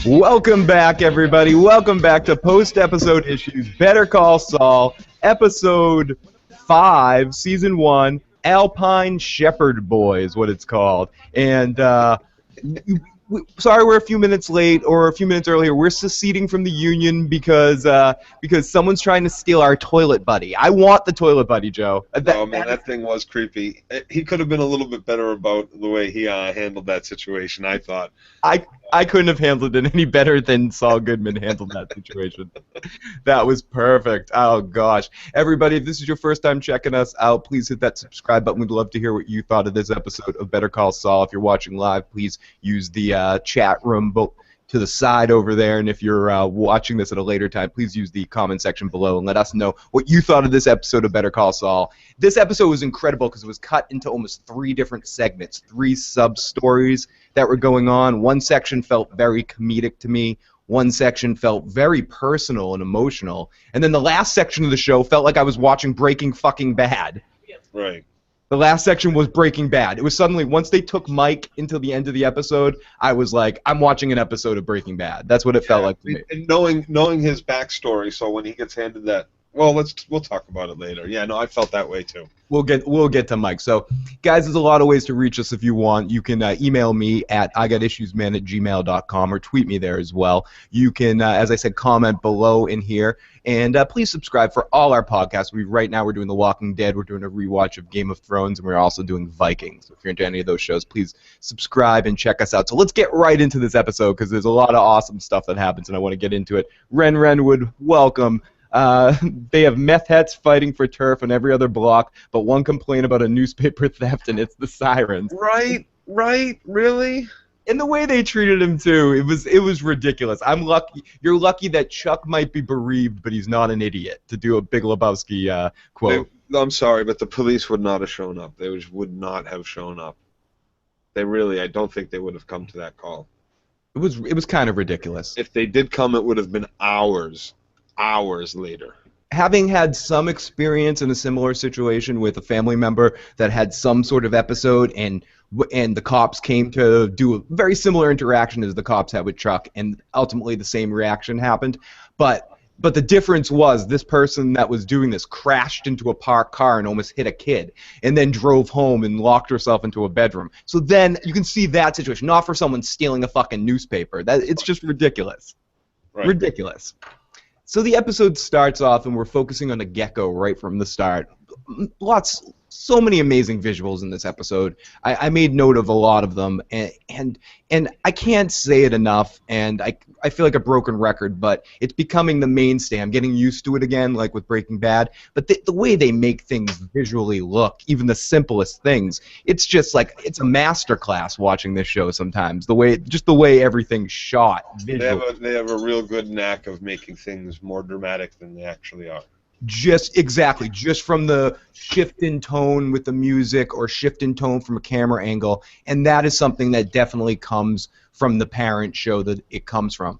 Welcome back, everybody. Welcome back to post-episode issues. Better Call Saul, episode 5, season 1. Alpine Shepherd Boy is what it's called. And sorry we're a few minutes late or a few minutes earlier. We're seceding from the union because someone's trying to steal our toilet buddy. I want the toilet buddy, Joe. That thing was creepy. He could have been a little bit better about the way he handled that situation, I thought. I couldn't have handled it any better than Saul Goodman handled that situation. That was perfect. Oh, gosh. Everybody, if this is your first time checking us out, please hit that subscribe button. We'd love to hear what you thought of this episode of Better Call Saul. If you're watching live, please use the chat room to the side over there. And if you're watching this at a later time, please use the comment section below and let us know what you thought of this episode of Better Call Saul. This episode was incredible because it was cut into almost 3 different segments, 3 sub-stories that were going on. One section felt very comedic to me. One section felt very personal and emotional. And then the last section of the show felt like I was watching Breaking fucking Bad. Right. The last section was Breaking Bad. It was suddenly, once they took Mike until the end of the episode, I was like, I'm watching an epised of Breaking Bad. That's what it felt like to me. And knowing his backstory, so when he gets handed that, we'll talk about it later. Yeah, no, I felt that way too. We'll get to Mike. So, guys, there's a lot of ways to reach us if you want. You can email me at igotissuesman@gmail.com or tweet me there as well. You can, as I said, comment below in here. And please subscribe for all our podcasts. Right now we're doing The Walking Dead. We're doing a rewatch of Game of Thrones, and we're also doing Vikings. So if you're into any of those shows, please subscribe and check us out. So let's get right into this episode because there's a lot of awesome stuff that happens, and I want to get into it. Renwood, welcome. They have meth heads fighting for turf on every other block, but one complaint about a newspaper theft, and it's the sirens. Right, really? And the way they treated him too, it was ridiculous. I'm lucky. You're lucky that Chuck might be bereaved, but he's not an idiot. To do a Big Lebowski quote. I'm sorry, but the police would not have shown up. They would not have shown up. I don't think they would have come to that call. It was kind of ridiculous. If they did come, it would have been hours later. Having had some experience in a similar situation with a family member that had some sort of episode, and the cops came to do a very similar interaction as the cops had with Chuck, and ultimately the same reaction happened. But the difference was this person that was doing this crashed into a parked car and almost hit a kid, and then drove home and locked herself into a bedroom. So then you can see that situation, not for someone stealing a fucking newspaper. It's just ridiculous. Right. Ridiculous. So the episode starts off, and we're focusing on a gecko right from the start. So many amazing visuals in this episode. I made note of a lot of them, and I can't say it enough, and I feel like a broken record, but it's becoming the mainstay. I'm getting used to it again, like with Breaking Bad. But the way they make things visually look, even the simplest things, it's just like it's a masterclass watching this show sometimes. The way everything's shot visually. They have a real good knack of making things more dramatic than they actually are. Just from the shift in tone with the music or shift in tone from a camera angle, and that is something that definitely comes from the parent show that it comes from.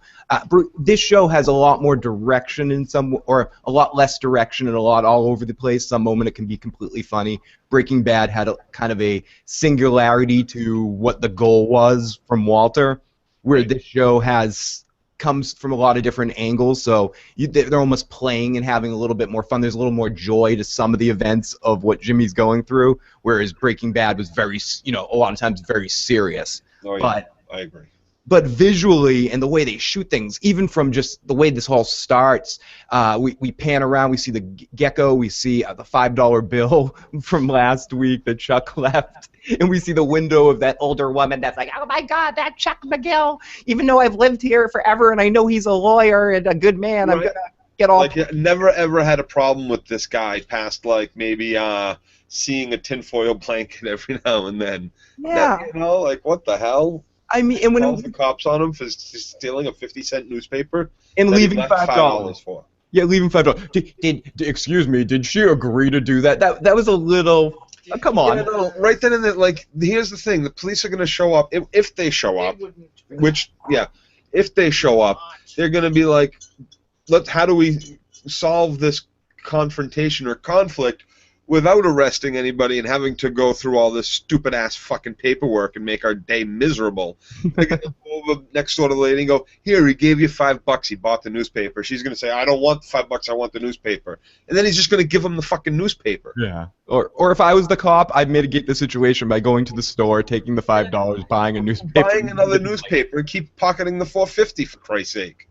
This show has a lot more direction or a lot less direction and a lot all over the place. Some moment it can be completely funny. Breaking Bad had a kind of a singularity to what the goal was from Walter, where this show comes from a lot of different angles, so they're almost playing and having a little bit more fun. There's a little more joy to some of the events of what Jimmy's going through, whereas Breaking Bad was very, a lot of times very serious. Oh, yeah. I agree. But visually and the way they shoot things, even from just the way this all starts, we pan around, we see the gecko, we see the $5 bill from last week that Chuck left, and we see the window of that older woman that's like, oh my God, that Chuck Mcgill, even though I've lived here forever and I know he's a lawyer and a good man, right. I'm going to get off. Like, never ever had a problem with this guy past, like, maybe seeing a tinfoil blanket every now and then. Yeah. Like, what the hell? I mean, and when calls the cops on him for stealing a 50-cent newspaper and leaving $5 for. Yeah, leaving $5. Excuse me, did she agree to do that? That was a little. Oh, come on. Yeah, no, right then and there, like, here's the thing: the police are going to show up if they show up. If they show up, they're going to be like, how do we solve this confrontation or conflict without arresting anybody and having to go through all this stupid ass fucking paperwork and make our day miserable. They're gonna go over next door to the lady and go, "Here, he gave you $5. He bought the newspaper." She's gonna say, "I don't want the $5. I want the newspaper." And then he's just gonna give him the fucking newspaper. Yeah. Or if I was the cop, I'd mitigate the situation by going to the store, taking the $5, buying a newspaper, Buying another newspaper and keep pocketing the $4.50 for Christ's sake,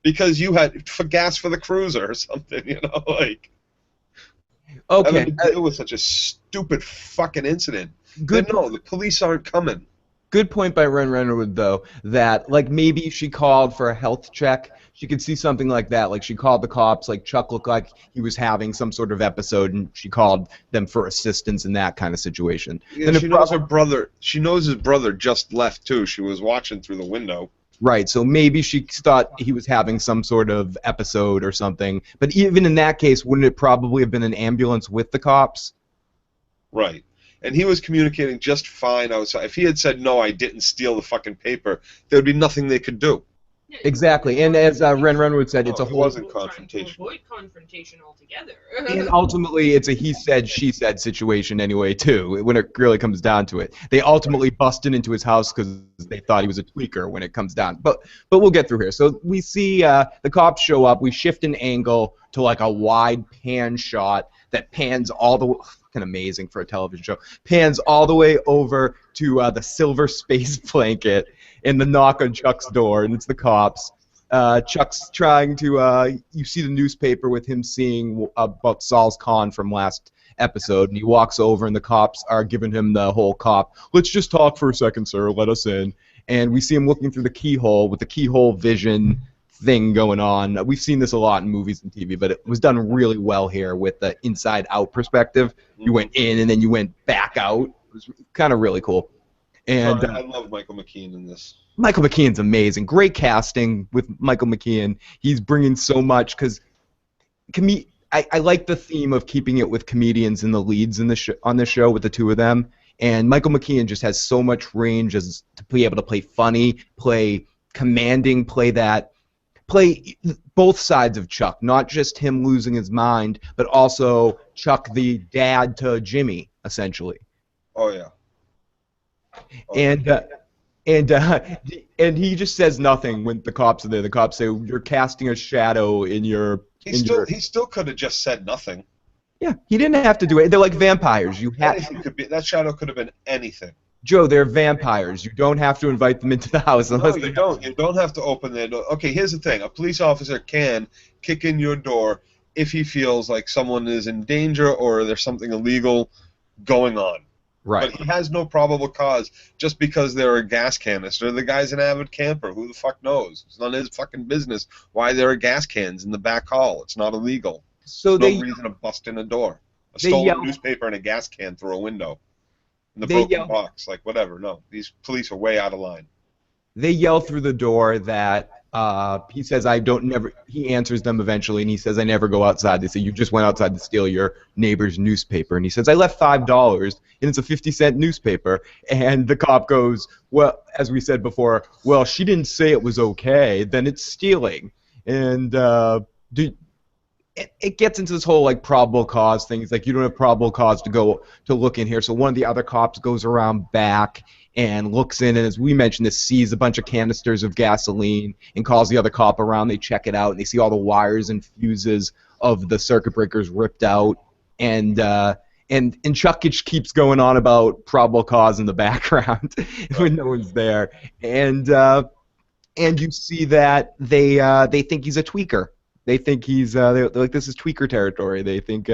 because you had for gas for the cruiser or something, you know, like. Okay. Having to deal with such a stupid fucking incident. Good. No, the police aren't coming. Good point by Ren Rennerwood, though, that, like, maybe she called for a health check. She could see something like that. Like, she called the cops. Like, Chuck looked like he was having some sort of episode, and she called them for assistance in that kind of situation. Yeah, she knows her brother. She knows his brother just left, too. She was watching through the window. Right, so maybe she thought he was having some sort of episode or something. But even in that case, wouldn't it probably have been an ambulance with the cops? Right. And he was communicating just fine outside. If he had said, "No, I didn't steal the fucking paper," there would be nothing they could do. Exactly, and as Ren Renwood said, it's a whole... It wasn't confrontation. Avoid confrontation altogether. And ultimately, it's a he said, she said situation anyway, too, when it really comes down to it. They ultimately busted into his house because they thought he was a tweaker when it comes down. But we'll get through here. So we see the cops show up. We shift an angle to like a wide pan shot that pans all the way... Fucking amazing for a television show. Pans all the way over to the silver space blanket and the knock on Chuck's door, and it's the cops. Chuck's trying to, you see the newspaper with him seeing about Saul's con from last episode, and he walks over, and the cops are giving him the whole cop, "Let's just talk for a second, sir, let us in." And we see him looking through the keyhole with the keyhole vision thing going on. We've seen this a lot in movies and TV, but it was done really well here with the inside-out perspective. You went in, and then you went back out. It was kind of really cool. And I love Michael McKean in this. Michael McKean's amazing. Great casting with Michael McKean. He's bringing so much because I like the theme of keeping it with comedians in the leads in the on this show with the two of them. And Michael McKean just has so much range as to be able to play funny, play commanding, play both sides of Chuck, not just him losing his mind, but also Chuck the dad to Jimmy, essentially. Oh yeah. And he just says nothing when the cops are there. The cops say, "You're casting a shadow in your." He still could have just said nothing. Yeah, he didn't have to do it. They're like vampires. That shadow could have been anything. Joe, they're vampires. You don't have to invite them into the house unless you don't. You don't have to open their door. Okay, here's the thing. A police officer can kick in your door if he feels like someone is in danger or there's something illegal going on. Right. But he has no probable cause just because they're a gas canister. The guy's an avid camper. Who the fuck knows? It's none of his fucking business why there are gas cans in the back hall. It's not illegal. So There's no reason to bust in a door. A stolen newspaper and a gas can through a window. In the broken box. Like, whatever. No. These police are way out of line. They yell through the door that he says, he answers them eventually, and he says, "I never go outside." They say, "You just went outside to steal your neighbor's newspaper." And he says, "I left $5, and it's a 50-cent newspaper." And the cop goes, "Well, as we said before, well, she didn't say it was okay, then it's stealing." And it gets into this whole, like, probable cause thing. It's like, you don't have probable cause to go to look in here. So one of the other cops goes around back and looks in, and as we mentioned, this sees a bunch of canisters of gasoline and calls the other cop around. They check it out, and they see all the wires and fuses of the circuit breakers ripped out. And Chuck just keeps going on about probable cause in the background when no one's there. And you see that they think he's a tweaker. They think he's they're like, this is tweaker territory. They think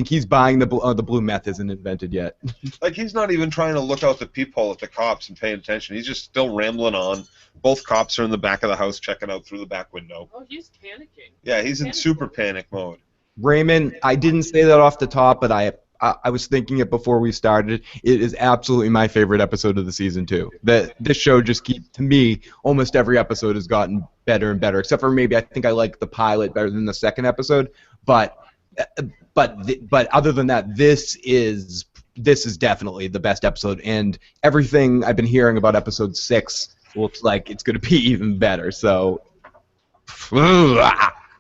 he's buying the blue meth isn't invented yet. Like, he's not even trying to look out the peephole at the cops and paying attention. He's just still rambling on. Both cops are in the back of the house checking out through the back window. Oh, he's panicking. Yeah, he's in super panic mode. Raymond, I didn't say that off the top, but I was thinking it before we started. It is absolutely my favorite episode of the season 2. This show just keeps, to me, almost every episode has gotten better and better, except for maybe I think I like the pilot better than the second episode. But other than that, this is definitely the best episode, and everything I've been hearing about episode 6 looks like it's going to be even better. So,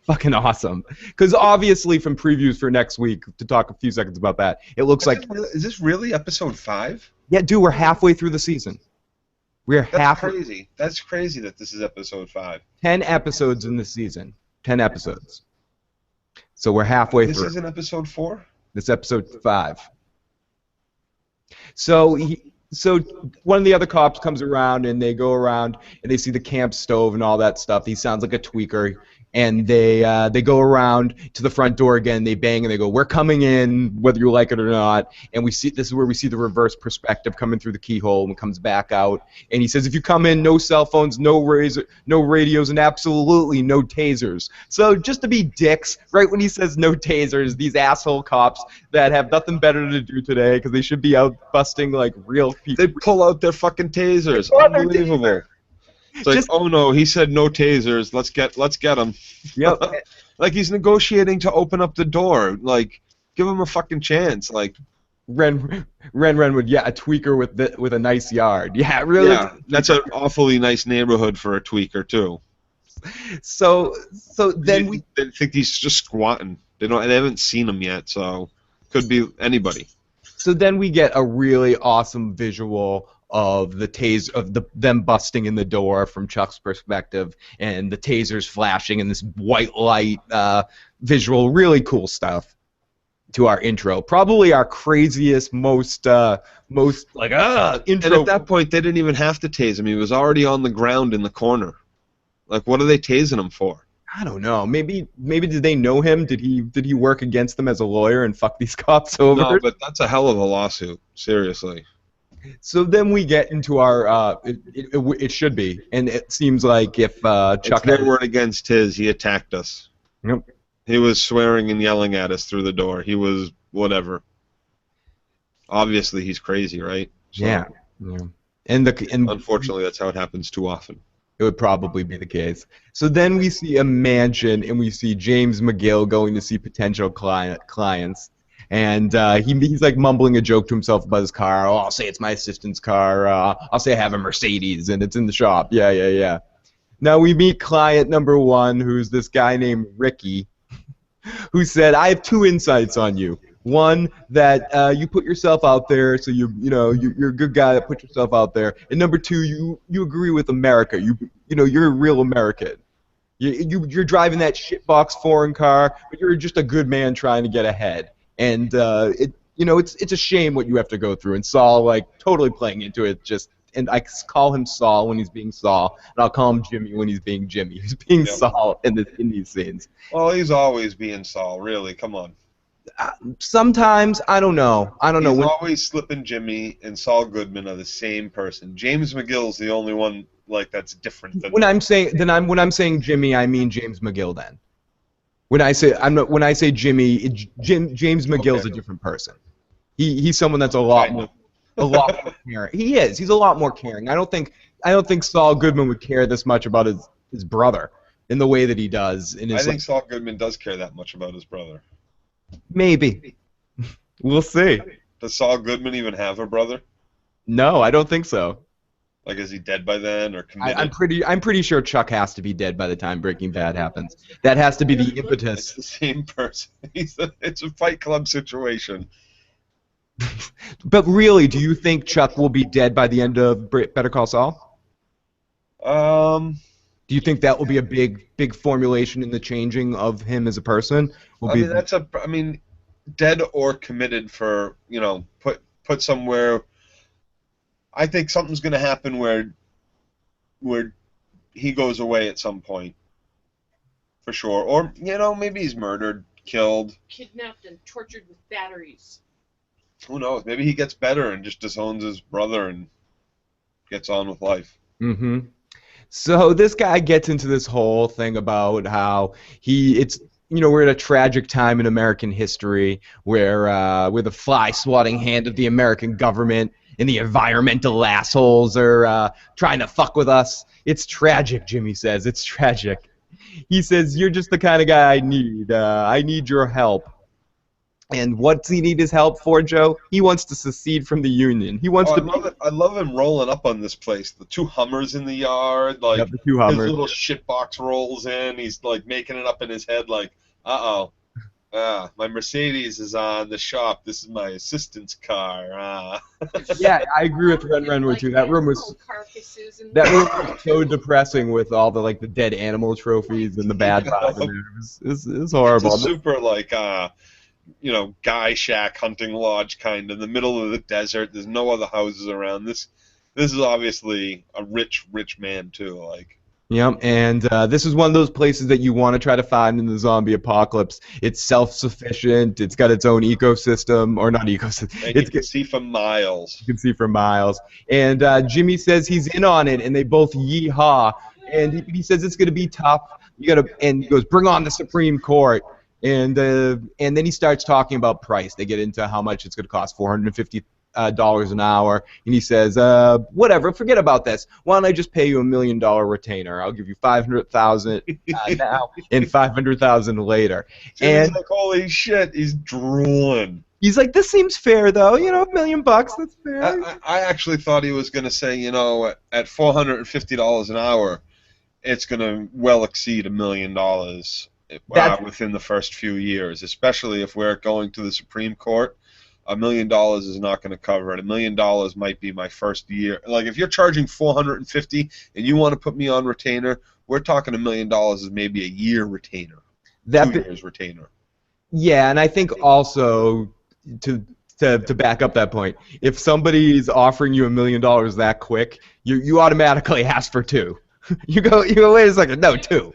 fucking awesome. Because obviously from previews for next week, to talk a few seconds about that, it looks like... Is this really episode 5? Yeah, dude, we're halfway through the season. That's crazy. That's crazy that this is episode 5. 10 episodes in the season. 10 episodes. So we're halfway through. This isn't episode 4? This is episode 5. So one of the other cops comes around, and they go around, and they see the camp stove and all that stuff. He sounds like a tweaker. And they go around to the front door again. They bang and they go, "We're coming in, whether you like it or not." And this is where we see the reverse perspective coming through the keyhole and comes back out. And he says, "If you come in, no cell phones, no radios, and absolutely no tasers." So just to be dicks, right when he says no tasers, these asshole cops that have nothing better to do today because they should be out busting like real people. They pull out their fucking tasers. Unbelievable. It's like, oh no, he said no tasers. Let's get him. Yep. Like he's negotiating to open up the door. Like, give him a fucking chance. Like, Ren would, yeah, a tweaker with a nice yard. Yeah, really. Yeah, that's an awfully nice neighborhood for a tweaker too. So then they think he's just squatting. They haven't seen him yet, so could be anybody. So then we get a really awesome visual of them busting in the door from Chuck's perspective, and the tasers flashing and this white light visual. Really cool stuff to our intro. Probably our craziest, most intro. And at that point, they didn't even have to tase him. He was already on the ground in the corner. Like, what are they tasing him for? I don't know. Maybe did they know him? Did he work against them as a lawyer and fuck these cops over? No, but that's a hell of a lawsuit. Seriously. So then we get into our it should be, and it seems like if Chuck it's their word against his, he attacked us. Yep. He was swearing and yelling at us through the door. He was whatever. Obviously, he's crazy, right? So, yeah. And unfortunately, that's how it happens too often. It would probably be the case. So then we see a mansion, and we see James Mcgill going to see potential clients. And he's like mumbling a joke to himself about his car. Oh, I'll say it's my assistant's car. I'll say I have a Mercedes, and it's in the shop. Yeah. Now we meet client number 1, who's this guy named Ricky, who said, "I have 2 insights on you. One, that you put yourself out there, so you're a good guy that put yourself out there. And number 2, you agree with America. You're a real American. You're driving that shitbox foreign car, but you're just a good man trying to get ahead." And it's a shame what you have to go through. And Saul, like, totally playing into it. And I call him Saul when he's being Saul, and I'll call him Jimmy when he's being Jimmy. He's being Saul in these scenes. Well, he's always being Saul. Really, come on. Sometimes I don't know. He's always slipping Jimmy, and Saul Goodman are the same person. James McGill's the only one like that's different than. When I'm saying Jimmy, I mean James McGill. Then. When I say Jimmy, James McGill's a different person. He's someone that's a lot more caring. He is. He's a lot more caring. I don't think Saul Goodman would care this much about his brother in the way that he does. I think Saul Goodman does care that much about his brother. Maybe. We'll see. Does Saul Goodman even have a brother? No, I don't think so. Like, is he dead by then, or committed? I'm pretty sure Chuck has to be dead by the time Breaking Bad happens. That has to be the impetus. It's the same person. It's a Fight Club situation. But really, do you think Chuck will be dead by the end of Better Call Saul? Do you think that will be a big formulation in the changing of him as a person? Dead or committed for put somewhere. I think something's going to happen where he goes away at some point, for sure. Or, maybe he's murdered, killed. Kidnapped and tortured with batteries. Who knows? Maybe he gets better and just disowns his brother and gets on with life. Mm-hmm. So this guy gets into this whole thing about how we're at a tragic time in American history where the fly-swatting hand of the American government and the environmental assholes are trying to fuck with us. It's tragic, Jimmy says. It's tragic. He says, "You're just the kind of guy I need. I need your help." And what's he need his help for, Joe? He wants to secede from the Union. He wants Oh, to. I love him rolling up on this place. The two Hummers in the yard, like Yep, the two his Hummers. little shitbox rolls in. He's like making it up in his head, like, my Mercedes is on the shop. This is my assistant's car. Yeah, I agree with Ren Renwood too. That room was so depressing with all the the dead animal trophies and the bad vibe in there. It was horrible. It's a super guy shack hunting lodge kind in the middle of the desert. There's no other houses around. This is obviously a rich man too. Yep, and this is one of those places that you want to try to find in the zombie apocalypse. It's self-sufficient. It's got its own ecosystem, or not ecosystem. And you can see for miles. You can see for miles. And Jimmy says he's in on it, and they both yee-haw. And he says it's going to be tough. And he goes, "Bring on the Supreme Court." And then he starts talking about price. They get into how much it's going to cost, $450 an hour, and he says, "Whatever, forget about this. Why don't I just pay you $1 million retainer? I'll give you $500,000 now and $500,000 later." And he's like, "Holy shit!" He's drooling. He's like, "This seems fair, though. $1 million, that's fair." I actually thought he was going to say, at $450 an hour, it's going to well exceed $1 million within the first few years, especially if we're going to the Supreme Court. $1 million is not going to cover it. $1 million might be my first year. Like, if you're charging $450 and you want to put me on retainer, we're talking $1 million is maybe a year retainer, 2 years retainer. Yeah, and I think also to back up that point, if somebody's offering you $1 million that quick, you automatically ask for two. You go, wait a second, no, two.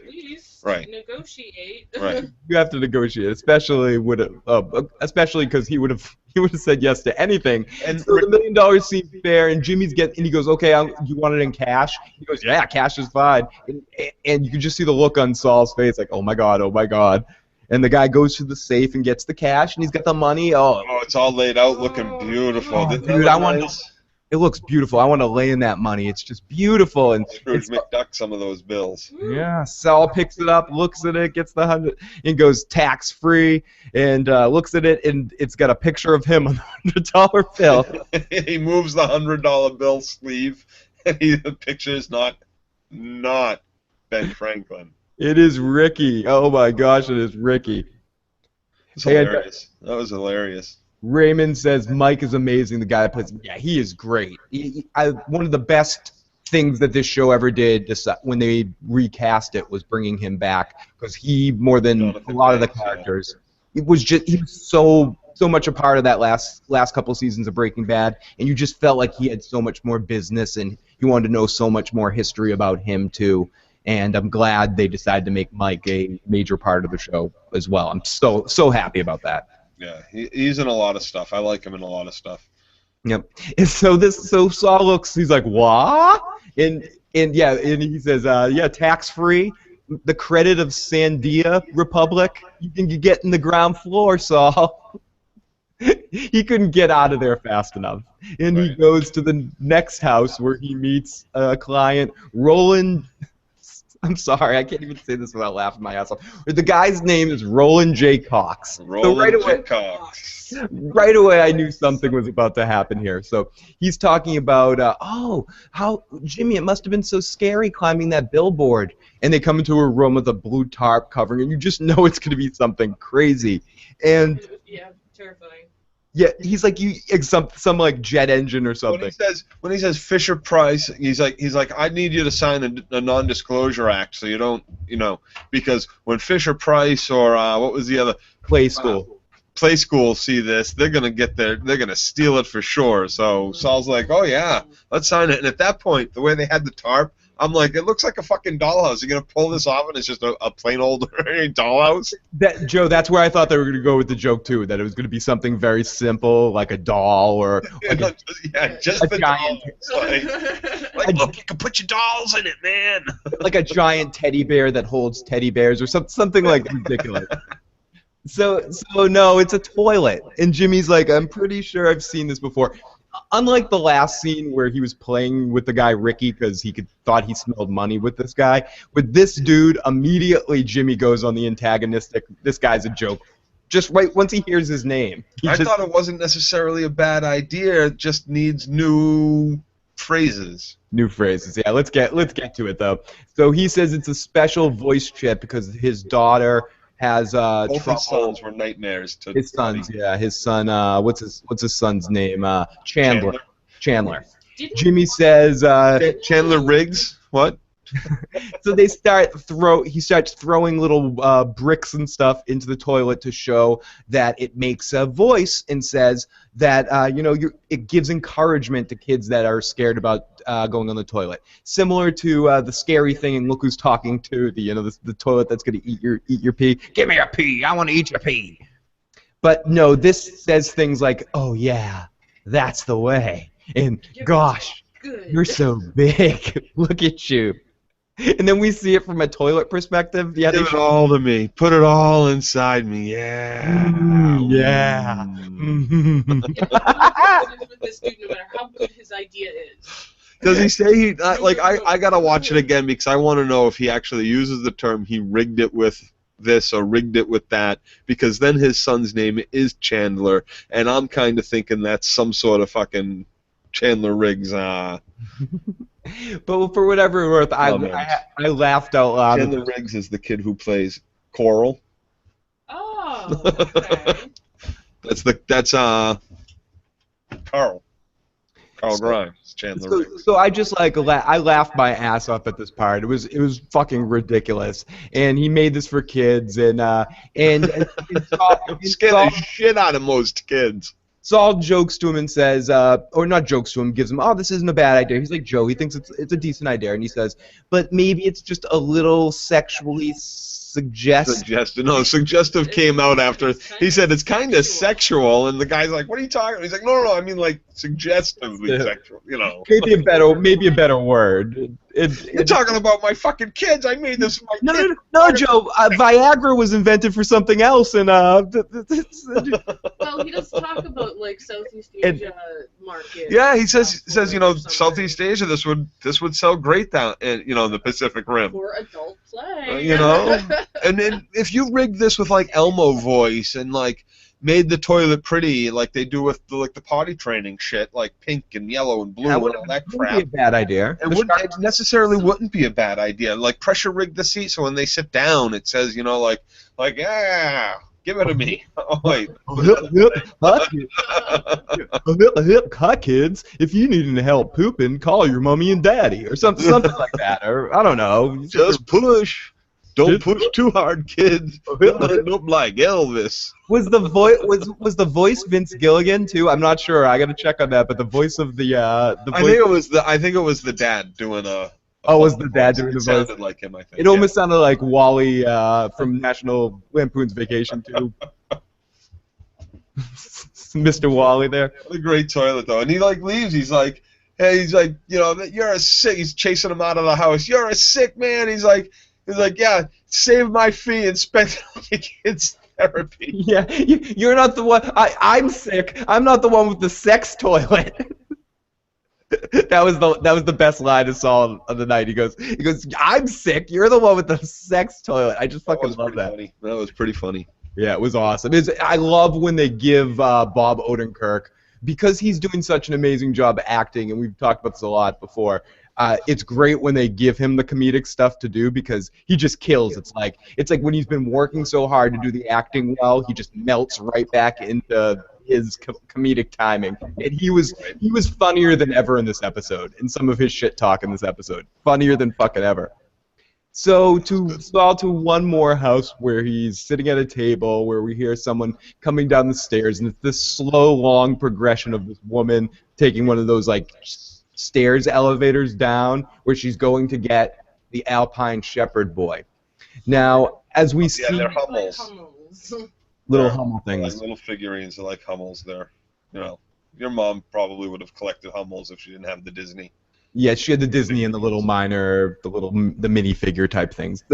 Right. Negotiate. Right. You have to negotiate, especially because he would have said yes to anything. And so the $1 million seems fair. And he goes, "Okay, you want it in cash?" He goes, "Yeah, cash is fine." And you can just see the look on Saul's face, like, "Oh my god, oh my god." And the guy goes to the safe and gets the cash, and he's got the money. Oh, it's all laid out, looking beautiful. Dude, it looks beautiful. I want to lay in that money. It's just beautiful. And Scrooge McDuck some of those bills. Yeah, Saul picks it up, looks at it, gets the $100, and goes tax-free, and looks at it, and it's got a picture of him on the $100 bill. He moves the $100 bill sleeve, and the picture is not Ben Franklin. It is Ricky. Oh my gosh, it is Ricky. It's hilarious. That was hilarious. Raymond says Mike is amazing. The guy that plays, yeah, he is great. One of the best things that this show ever did, when they recast it, was bringing him back, because he, more than a lot of the characters, he was so much a part of that last couple seasons of Breaking Bad, and you just felt like he had so much more business, and you wanted to know so much more history about him too. And I'm glad they decided to make Mike a major part of the show as well. I'm so happy about that. Yeah, he's in a lot of stuff. I like him in a lot of stuff. Yep. And so Saul looks. He's like, "What?" And he says, "Yeah, tax free. The credit of Sandia Republic. You can get in the ground floor, Saul." He couldn't get out of there fast enough, and He goes to the next house where he meets a client, Roland. I'm sorry, I can't even say this without laughing my ass off. The guy's name is Roland J. Cox. Cox. Right away, I knew something was about to happen here. So he's talking about, how Jimmy, it must have been so scary climbing that billboard. And they come into a room with a blue tarp covering, and you just know it's going to be something crazy. And yeah, terrifying. Yeah, he's like some like jet engine or something. When he says Fisher Price, he's like I need you to sign a non-disclosure act, so you don't, because when Fisher Price or what was the other Play School see this, they're gonna steal it for sure. So Saul's like, "Oh yeah, let's sign it." And at that point, the way they had the tarp, I'm like, it looks like a fucking dollhouse. You're gonna pull this off, and it's just a plain old dollhouse. Joe, that's where I thought they were gonna go with the joke too. That it was gonna be something very simple, like a doll or just a the giant. Like, look, you can put your dolls in it, man. Like a giant teddy bear that holds teddy bears or something like ridiculous. So no, it's a toilet. And Jimmy's like, "I'm pretty sure I've seen this before." Unlike the last scene where he was playing with the guy Ricky because he thought he smelled money with this guy, with this dude, immediately Jimmy goes on the antagonistic, "This guy's a joke." Just right once he hears his name. I thought it wasn't necessarily a bad idea. It just needs new phrases. New phrases. Yeah, let's get to it though. So he says it's a special voice chip because his daughter has Both trouble. his sons were nightmares to His sons, yeah, his son. What's his son's name? Chandler. Jimmy says. Chandler Riggs. What? So he starts throwing little bricks and stuff into the toilet to show that it makes a voice and says that it gives encouragement to kids that are scared about going on the toilet. Similar to the scary thing and Look Who's Talking to the toilet that's going to eat your pee. Give me a pee. I want to eat your pee. But no, this says things like, "Oh yeah, that's the way," and "Gosh, you're so big. Look at you." And then we see it from a toilet perspective. Yeah, Give it all to me. Put it all inside me. Yeah. Yeah. With this dude, no matter how good his idea is. Does he say I gotta watch it again because I want to know if he actually uses the term he rigged it with this or rigged it with that, because then his son's name is Chandler, and I'm kind of thinking that's some sort of fucking Chandler Riggs. But for whatever worth, I laughed out loud. Chandler Riggs is the kid who plays Coral. Oh, okay. That's Carl Grimes. Chandler Riggs. So I just I laughed my ass off at this part. It was fucking ridiculous, and he made this for kids, and scared the shit out of most kids. Saul jokes to him and says, or not jokes to him, gives him, "Oh, this isn't a bad idea." He's like Joe. He thinks it's a decent idea, and he says, "But maybe it's just a little sexually suggestive." No, suggestive came out after he said it's kind of sexual, and the guy's like, "What are you talking about?" He's like, "No, I mean like suggestively sexual, Maybe a better word. You're talking about my fucking kids. I made this for my kids. No, Joe. Viagra was invented for something else, and Well, he does talk about like Southeast Asia market. Yeah, he says Southeast Asia. This would sell great down in the Pacific Rim for adult play. And then if you rigged this with like Elmo voice and like made the toilet pretty like they do with the potty training shit, like pink and yellow and blue and all that crap. Wouldn't be a bad idea. It necessarily wouldn't be a bad idea. Like pressure rig the seat so when they sit down it says, yeah, give it to me. Oh wait. Hi kids, if you need any help pooping, call your mommy and daddy or something like that. Or I don't know. Just push. Don't push too hard, kids. End up like Elvis. Was the voice Vince Gilligan too? I'm not sure. I got to check on that. But the voice of the voice. I think it was the dad doing a. Oh, was the dad doing the voice? It sounded like him, I think. It almost sounded like Wally from National Lampoon's Vacation too. Mr. Wally there. What a great toilet though, and he leaves. He's like, hey, you're a sick. He's chasing him out of the house. You're a sick man. He's like, yeah, save my fee and spend it on the kids' therapy. Yeah, you're not the one. I'm sick. I'm not the one with the sex toilet. That was the best line of Saul of the night. He goes, I'm sick. You're the one with the sex toilet. I just fucking love that. Funny. That was pretty funny. Yeah, it was awesome. I love when they give Bob Odenkirk, because he's doing such an amazing job acting, and we've talked about this a lot before. It's great when they give him the comedic stuff to do because he just kills. It's like when he's been working so hard to do the acting well, he just melts right back into his comedic timing. And he was funnier than ever in this episode. In some of his shit talk in this episode, funnier than fucking ever. So to one more house where he's sitting at a table where we hear someone coming down the stairs, and it's this slow, long progression of this woman taking one of those stairs elevators down where she's going to get the Alpine Shepherd Boy. Now, as we see, they're Hummels. Little Hummel things. Little figurines are like Hummels there. Your mom probably would have collected Hummels if she didn't have the Disney. Yeah, she had the Disney and the little minor, the minifigure type things.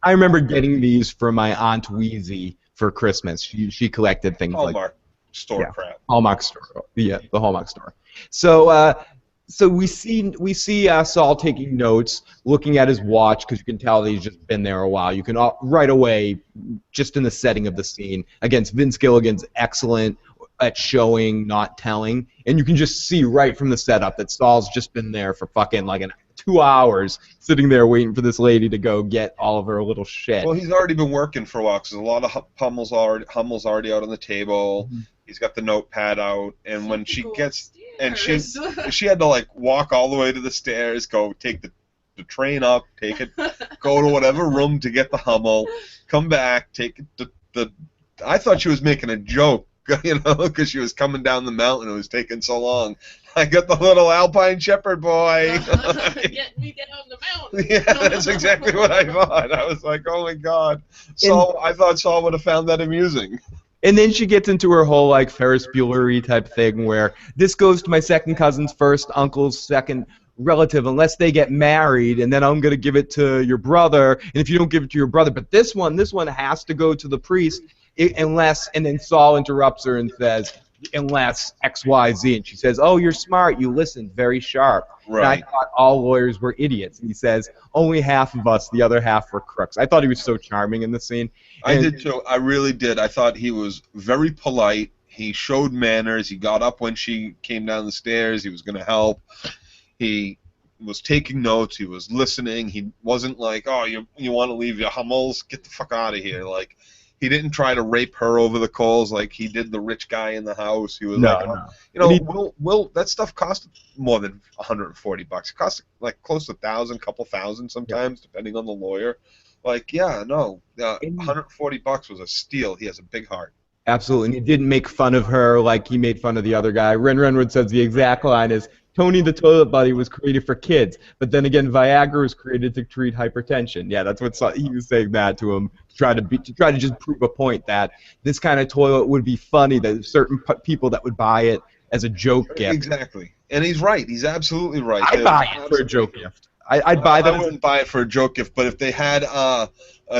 I remember getting these from my Aunt Wheezy for Christmas. She collected things Hallmark like store crap. Hallmark store. Yeah, the Hallmark store. So So we see Saul taking notes, looking at his watch because you can tell that he's just been there a while. You can right away, just in the setting of the scene, against Vince Gilligan's excellent at showing, not telling, and you can just see right from the setup that Saul's just been there for fucking like 2 hours, sitting there waiting for this lady to go get all of her little shit. Well, he's already been working for a while because a lot of Hummel's already out on the table. Mm-hmm. He's got the notepad out, and when she gets, and she upstairs. had to like walk all the way to the stairs, go take the train up, take it, go to whatever room to get the Hummel, come back, take it the. I thought she was making a joke, you know, because she was coming down the mountain. It was taking so long. I got the little Alpine Shepherd Boy. Get me down the mountain. Yeah, that's exactly what I thought. I was like, oh my god. Saul, I thought Saul would have found that amusing. And then she gets into her whole like Ferris Bueller-y type thing where this goes to my second cousin's first uncle's second relative unless they get married, and then I'm going to give it to your brother, and if you don't give it to your brother, but this one has to go to the priest unless, and then Saul interrupts her and says, unless XYZ, and she says, oh, you're smart, you listened, very sharp. Right. And I thought all lawyers were idiots. And he says, only half of us, the other half were crooks. I thought he was so charming in the scene. I did too. I really did. I thought he was very polite. He showed manners. He got up when she came down the stairs. He was going to help. He was taking notes. He was listening. He wasn't like, oh, you want to leave your Hummels? Get the fuck out of here. Like, he didn't try to rape her over the coals like he did the rich guy in the house. He was you know, Will, that stuff cost more than $140. It cost like close to $1,000, couple thousand sometimes, depending on the lawyer. Like, $140 was a steal. He has a big heart. Absolutely, and he didn't make fun of her like he made fun of the other guy. Ren Renwood says the exact line is, Tony the Toilet Buddy was created for kids, but then again, Viagra was created to treat hypertension. Yeah, that's what he was saying that to him to try to just prove a point that this kind of toilet would be funny. That there's certain people that would buy it as a joke gift. Exactly, and he's right. He's absolutely right. I'd buy it for a joke gift. I'd buy that. I wouldn't buy it for a joke gift, but if they had a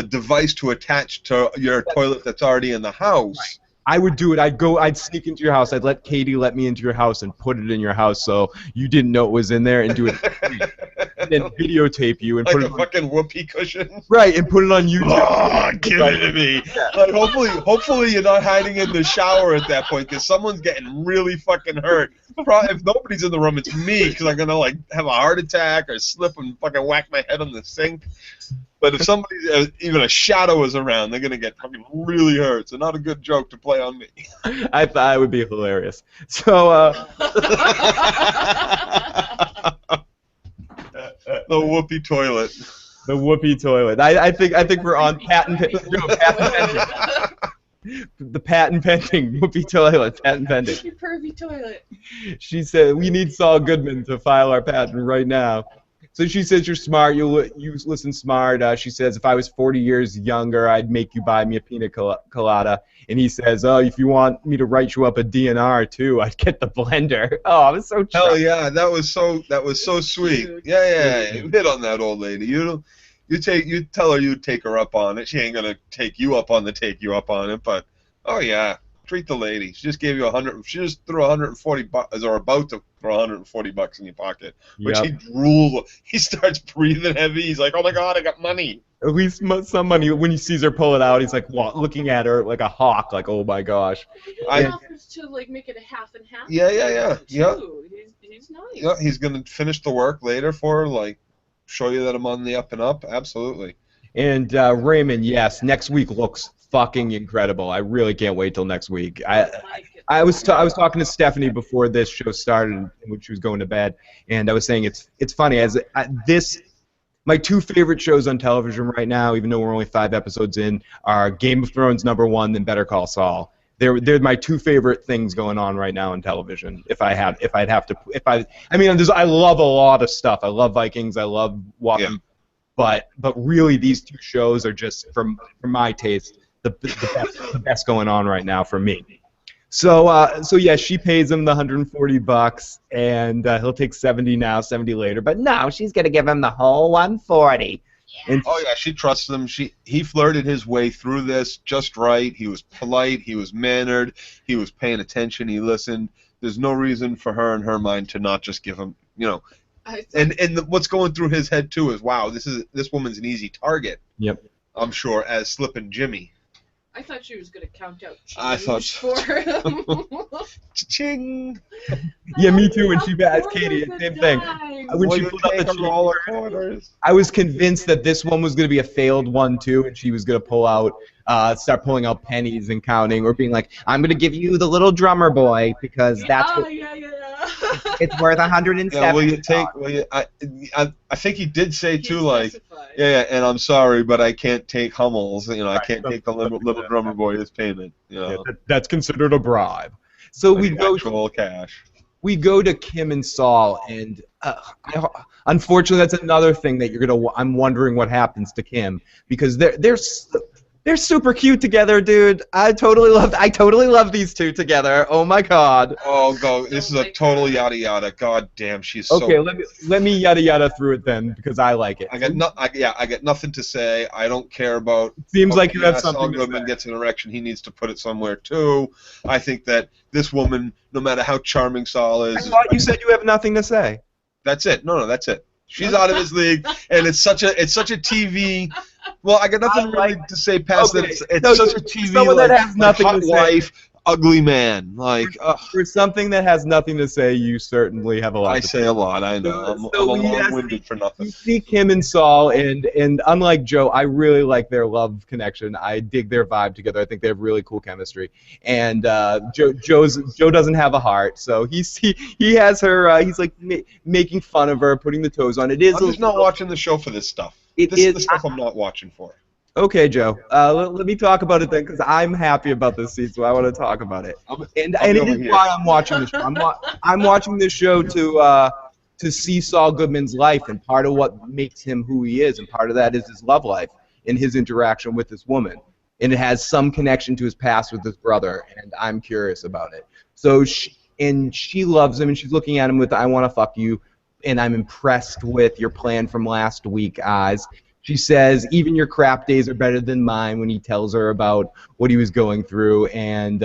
device to attach to your toilet that's already in the house. Right. I would do it. I'd sneak into your house. I'd let Katie let me into your house and put it in your house so you didn't know it was in there, and do it and then videotape you and like put a it on, fucking whoopee cushion. right, and put it on YouTube. Oh, give it to me. Yeah. Like, hopefully you're not hiding in the shower at that point because someone's getting really fucking hurt. Probably, if nobody's in the room, it's me because I'm gonna like have a heart attack or slip and fucking whack my head on the sink. But if somebody, even a shadow is around, they're gonna get fucking really hurt. So not a good joke to play on me. I thought it would be hilarious. So, the whoopee toilet. the whoopee toilet. I think we're on patent pending. The patent pending whoopee toilet. Patent pending. Your pervy toilet. She said we need Saul Goodman to file our patent right now. So she says you're smart. You listen smart. She says if I was 40 years younger, I'd make you buy me a pina colada. And he says, oh, if you want me to write you up a DNR too, I'd get the blender. Oh, I was so. Hell yeah, that was so sweet. Yeah. You hit on that old lady. You tell her you'd take her up on it. She ain't gonna take you up on it. But oh yeah. Treat the lady. She just gave you She just threw $140 or about to throw $140 in your pocket. Which Yep. he drooled. He starts breathing heavy. He's like, "Oh my God, I got money." At least some money. When he sees her pull it out, he's like looking at her like a hawk, like, oh my gosh. He offers to like make it a half and half. Yeah. He's nice. Yeah, he's gonna finish the work later for her, like show you that I'm on the up and up. Absolutely. And Raymond, yes, next week looks fucking incredible. I really can't wait till next week. I was talking to Stephanie before this show started when she was going to bed, and I was saying it's funny my two favorite shows on television right now, even though we're only 5 episodes in, are Game of Thrones #1 and Better Call Saul. They're my two favorite things going on right now on television. I love a lot of stuff. I love Vikings. I love Walking. Yeah. But really, these two shows are just, for my taste, the best going on right now for me. So yeah, she pays him the $140, and he'll take 70 now, 70 later. But no, she's gonna give him the whole 140. Yeah. Oh yeah, she trusts him. He flirted his way through this just right. He was polite. He was mannered. He was paying attention. He listened. There's no reason for her in her mind to not just give him, you know. I What's going through his head too is, wow, this woman's an easy target. Yep. I'm sure, as Slippin' Jimmy. thought she was gonna count out I thought change for him. Ching. Yeah, me too. When she asked Katie, same thing. When Will she you pulled out take the a roll of cheeseburger, quarters? I was convinced that this one was going to be a failed one too, and she was going to start pulling out pennies and counting, or being like, "I'm going to give you the little drummer boy because that's what yeah. it's worth 107." Yeah, will you take? Will you? I think he did say too, like, yeah, and I'm sorry, but I can't take Hummels. You know, I can't take the little drummer boy as payment. You know, that's considered a bribe. So we go actual cash. We go to Kim and Saul, and unfortunately, that's another thing that I'm wondering what happens to Kim, because they're super cute together, dude. I totally love these two together. Oh my god. Oh, go! This is a total yada yada. God damn, she's so. Okay, let me yada yada through it then, because I like it. I got nothing to say. I don't care about. Seems like you have something Saul to Goodman say. gets an erection. He needs to put it somewhere too. I think that this woman, no matter how charming Saul is, I thought you said you have nothing to say. that's it. No, that's it. She's out of his league, and it's such a TV. Well, I got nothing really to say past that. It's such a TV. Someone that has nothing hot to say. wife, ugly man. Like, For something that has nothing to say, you certainly have a lot I to say a lot. I know. I'm long-winded for nothing. You see Kim and Saul, and unlike Joe, I really like their love connection. I dig their vibe together. I think they have really cool chemistry. And Joe doesn't have a heart, so he has her. He's like making fun of her, putting the toes on. I'm just not watching the show for this stuff. This is the stuff I'm not watching for. Okay, Joe. Let me talk about it then, because I'm happy about this scene, so I want to talk about it. And it is why I'm watching this show. I'm watching this show to see Saul Goodman's life, and part of what makes him who he is, and part of that is his love life and his interaction with this woman. And it has some connection to his past with his brother, and I'm curious about it. So she loves him, and she's looking at him with, "I want to fuck you, and I'm impressed with your plan from last week, eyes." She says, "Even your crap days are better than mine," when he tells her about what he was going through. And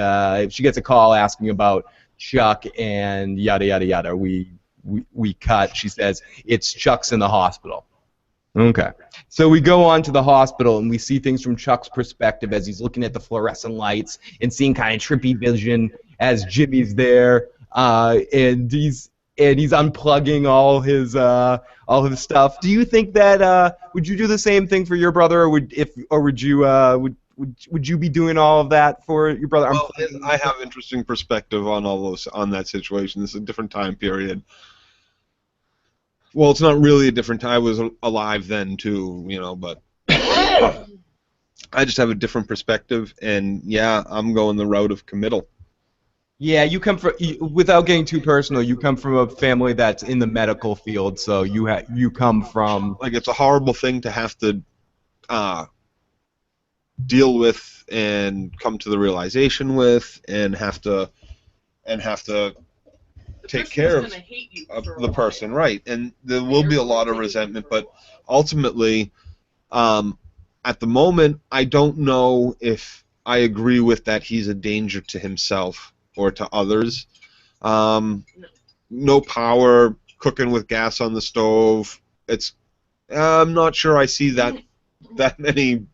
she gets a call asking about Chuck and yada, yada, yada. We cut. She says, "It's Chuck's in the hospital." Okay. So we go on to the hospital, and we see things from Chuck's perspective as he's looking at the fluorescent lights and seeing kind of trippy vision as Jimmy's there. And he's unplugging all his stuff. Do you think that would you do the same thing for your brother, or would you be doing all of that for your brother? Well, I have interesting perspective on that situation. This is a different time period. Well, it's not really a different time. I was alive then too, but I just have a different perspective, and yeah, I'm going the route of committal. Yeah, you come from, without getting too personal, you come from a family that's in the medical field, so you come from, like, it's a horrible thing to have to deal with and come to the realization with, and have to take care of the person, right? And there will be a lot of resentment, but ultimately, at the moment, I don't know if I agree with that he's a danger to himself or to others. No power, cooking with gas on the stove. I'm not sure I see that many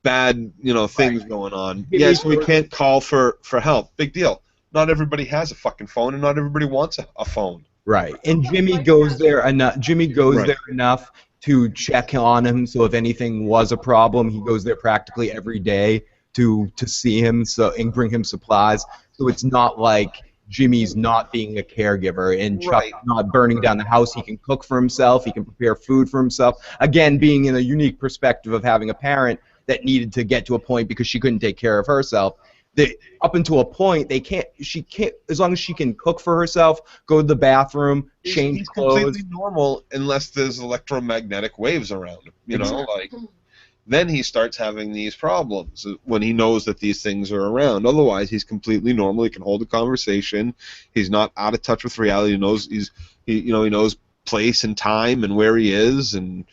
bad things going on. Yes, we can't call for help. Big deal. Not everybody has a fucking phone, and not everybody wants a phone. Right. And Jimmy goes there enough. There enough to check on him. So if anything was a problem, he goes there practically every day to see him, and bring him supplies. So it's not like Jimmy's not being a caregiver, and Chuck's not burning down the house. He can cook for himself. He can prepare food for himself. Again, being in a unique perspective of having a parent that needed to get to a point because she couldn't take care of herself. Up until a point, she can't, as long as she can cook for herself, go to the bathroom, change clothes. He's completely normal unless there's electromagnetic waves around him, then he starts having these problems when he knows that these things are around. Otherwise, he's completely normal. He can hold a conversation. He's not out of touch with reality. He knows he knows place and time and where he is, and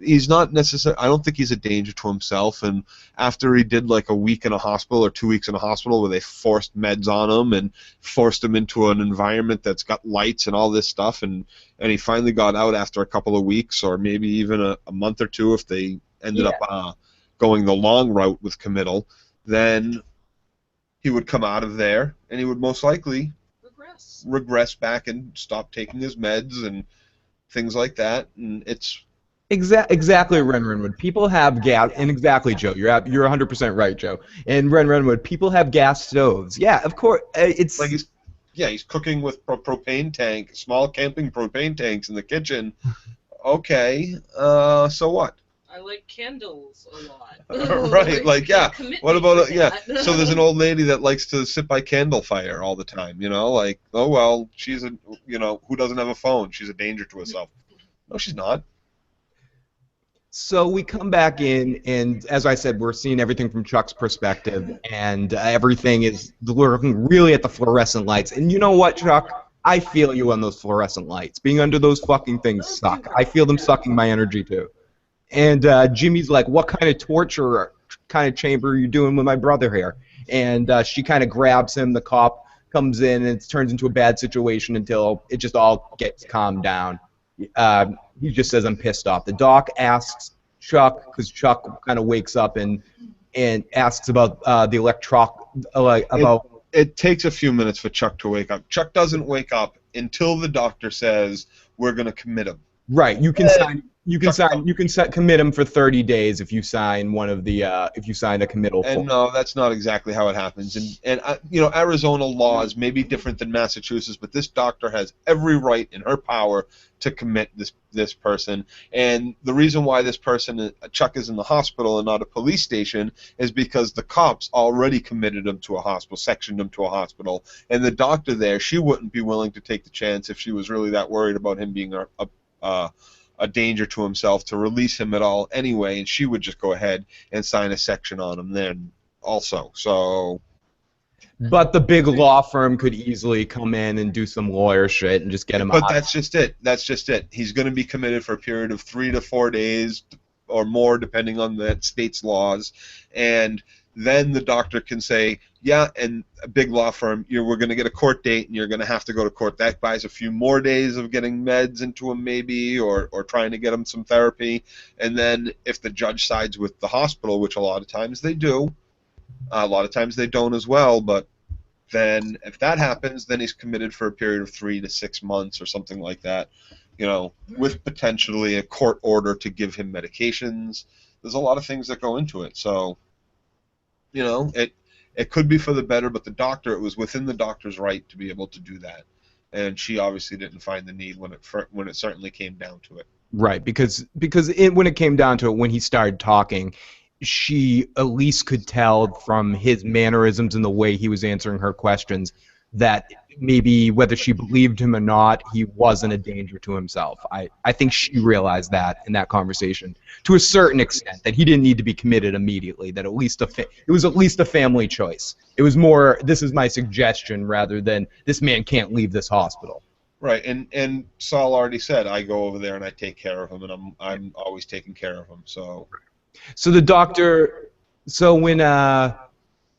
he's not necessarily. I don't think he's a danger to himself. And after he did like a week in a hospital or 2 weeks in a hospital where they forced meds on him and forced him into an environment that's got lights and all this stuff, and he finally got out after a couple of weeks or maybe even a month or two if they ended up going the long route with committal, then he would come out of there and he would most likely regress back and stop taking his meds and things like that. And it's exactly, Renwood. People have gas, and exactly, Joe. You're 100% right, Joe. And Renwood, people have gas stoves. Yeah, of course. It's like he's cooking with propane tank, small camping propane tanks in the kitchen. Okay, so what? I like candles a lot. Right, like, yeah. What about so there's an old lady that likes to sit by candle fire all the time, you know, like, oh well, she's who doesn't have a phone? She's a danger to herself. No, she's not. So we come back in, and as I said, we're seeing everything from Chuck's perspective, and everything is looking really at the fluorescent lights. And you know what, Chuck? I feel you on those fluorescent lights. Being under those fucking things suck. I feel them sucking my energy too. And Jimmy's like, what kind of torture kind of chamber are you doing with my brother here? And she kind of grabs him. The cop comes in, and it turns into a bad situation until it just all gets calmed down. He just says, I'm pissed off. The doc asks Chuck, because Chuck kind of wakes up and asks about the It takes a few minutes for Chuck to wake up. Chuck doesn't wake up until the doctor says, we're going to commit him. Right. You can sign. You can commit him for 30 days if you sign one of the if you sign a committal. And no, that's not exactly how it happens. And Arizona law is maybe different than Massachusetts, but this doctor has every right in her power to commit this person. And the reason why this person, Chuck, is in the hospital and not a police station is because the cops already committed him to a hospital, sectioned him to a hospital, and the doctor there, she wouldn't be willing to take the chance if she was really that worried about him being a danger to himself to release him at all anyway, and she would just go ahead and sign a section on him then also. So, but the big law firm could easily come in and do some lawyer shit and just get him out. But that's just it. He's going to be committed for a period of 3 to 4 days or more, depending on that state's laws, and then the doctor can say, yeah, and a big law firm, we're going to get a court date, and you're going to have to go to court. That buys a few more days of getting meds into him maybe, or trying to get him some therapy. And then if the judge sides with the hospital, which a lot of times they do, a lot of times they don't as well, but then if that happens, then he's committed for a period of 3 to 6 months or something like that, with potentially a court order to give him medications. There's a lot of things that go into it. So, it could be for the better, but it was within the doctor's right to be able to do that, and she obviously didn't find the need when it certainly came down to it. Right, because when it came down to it, when he started talking, she at least could tell from his mannerisms and the way he was answering her questions that maybe whether she believed him or not, he wasn't a danger to himself. I think she realized that in that conversation to a certain extent, that he didn't need to be committed immediately, that at least it was at least a family choice. It was more, this is my suggestion, rather than this man can't leave this hospital. Right, and Saul already said, I go over there and I take care of him, and I'm always taking care of him. So the doctor,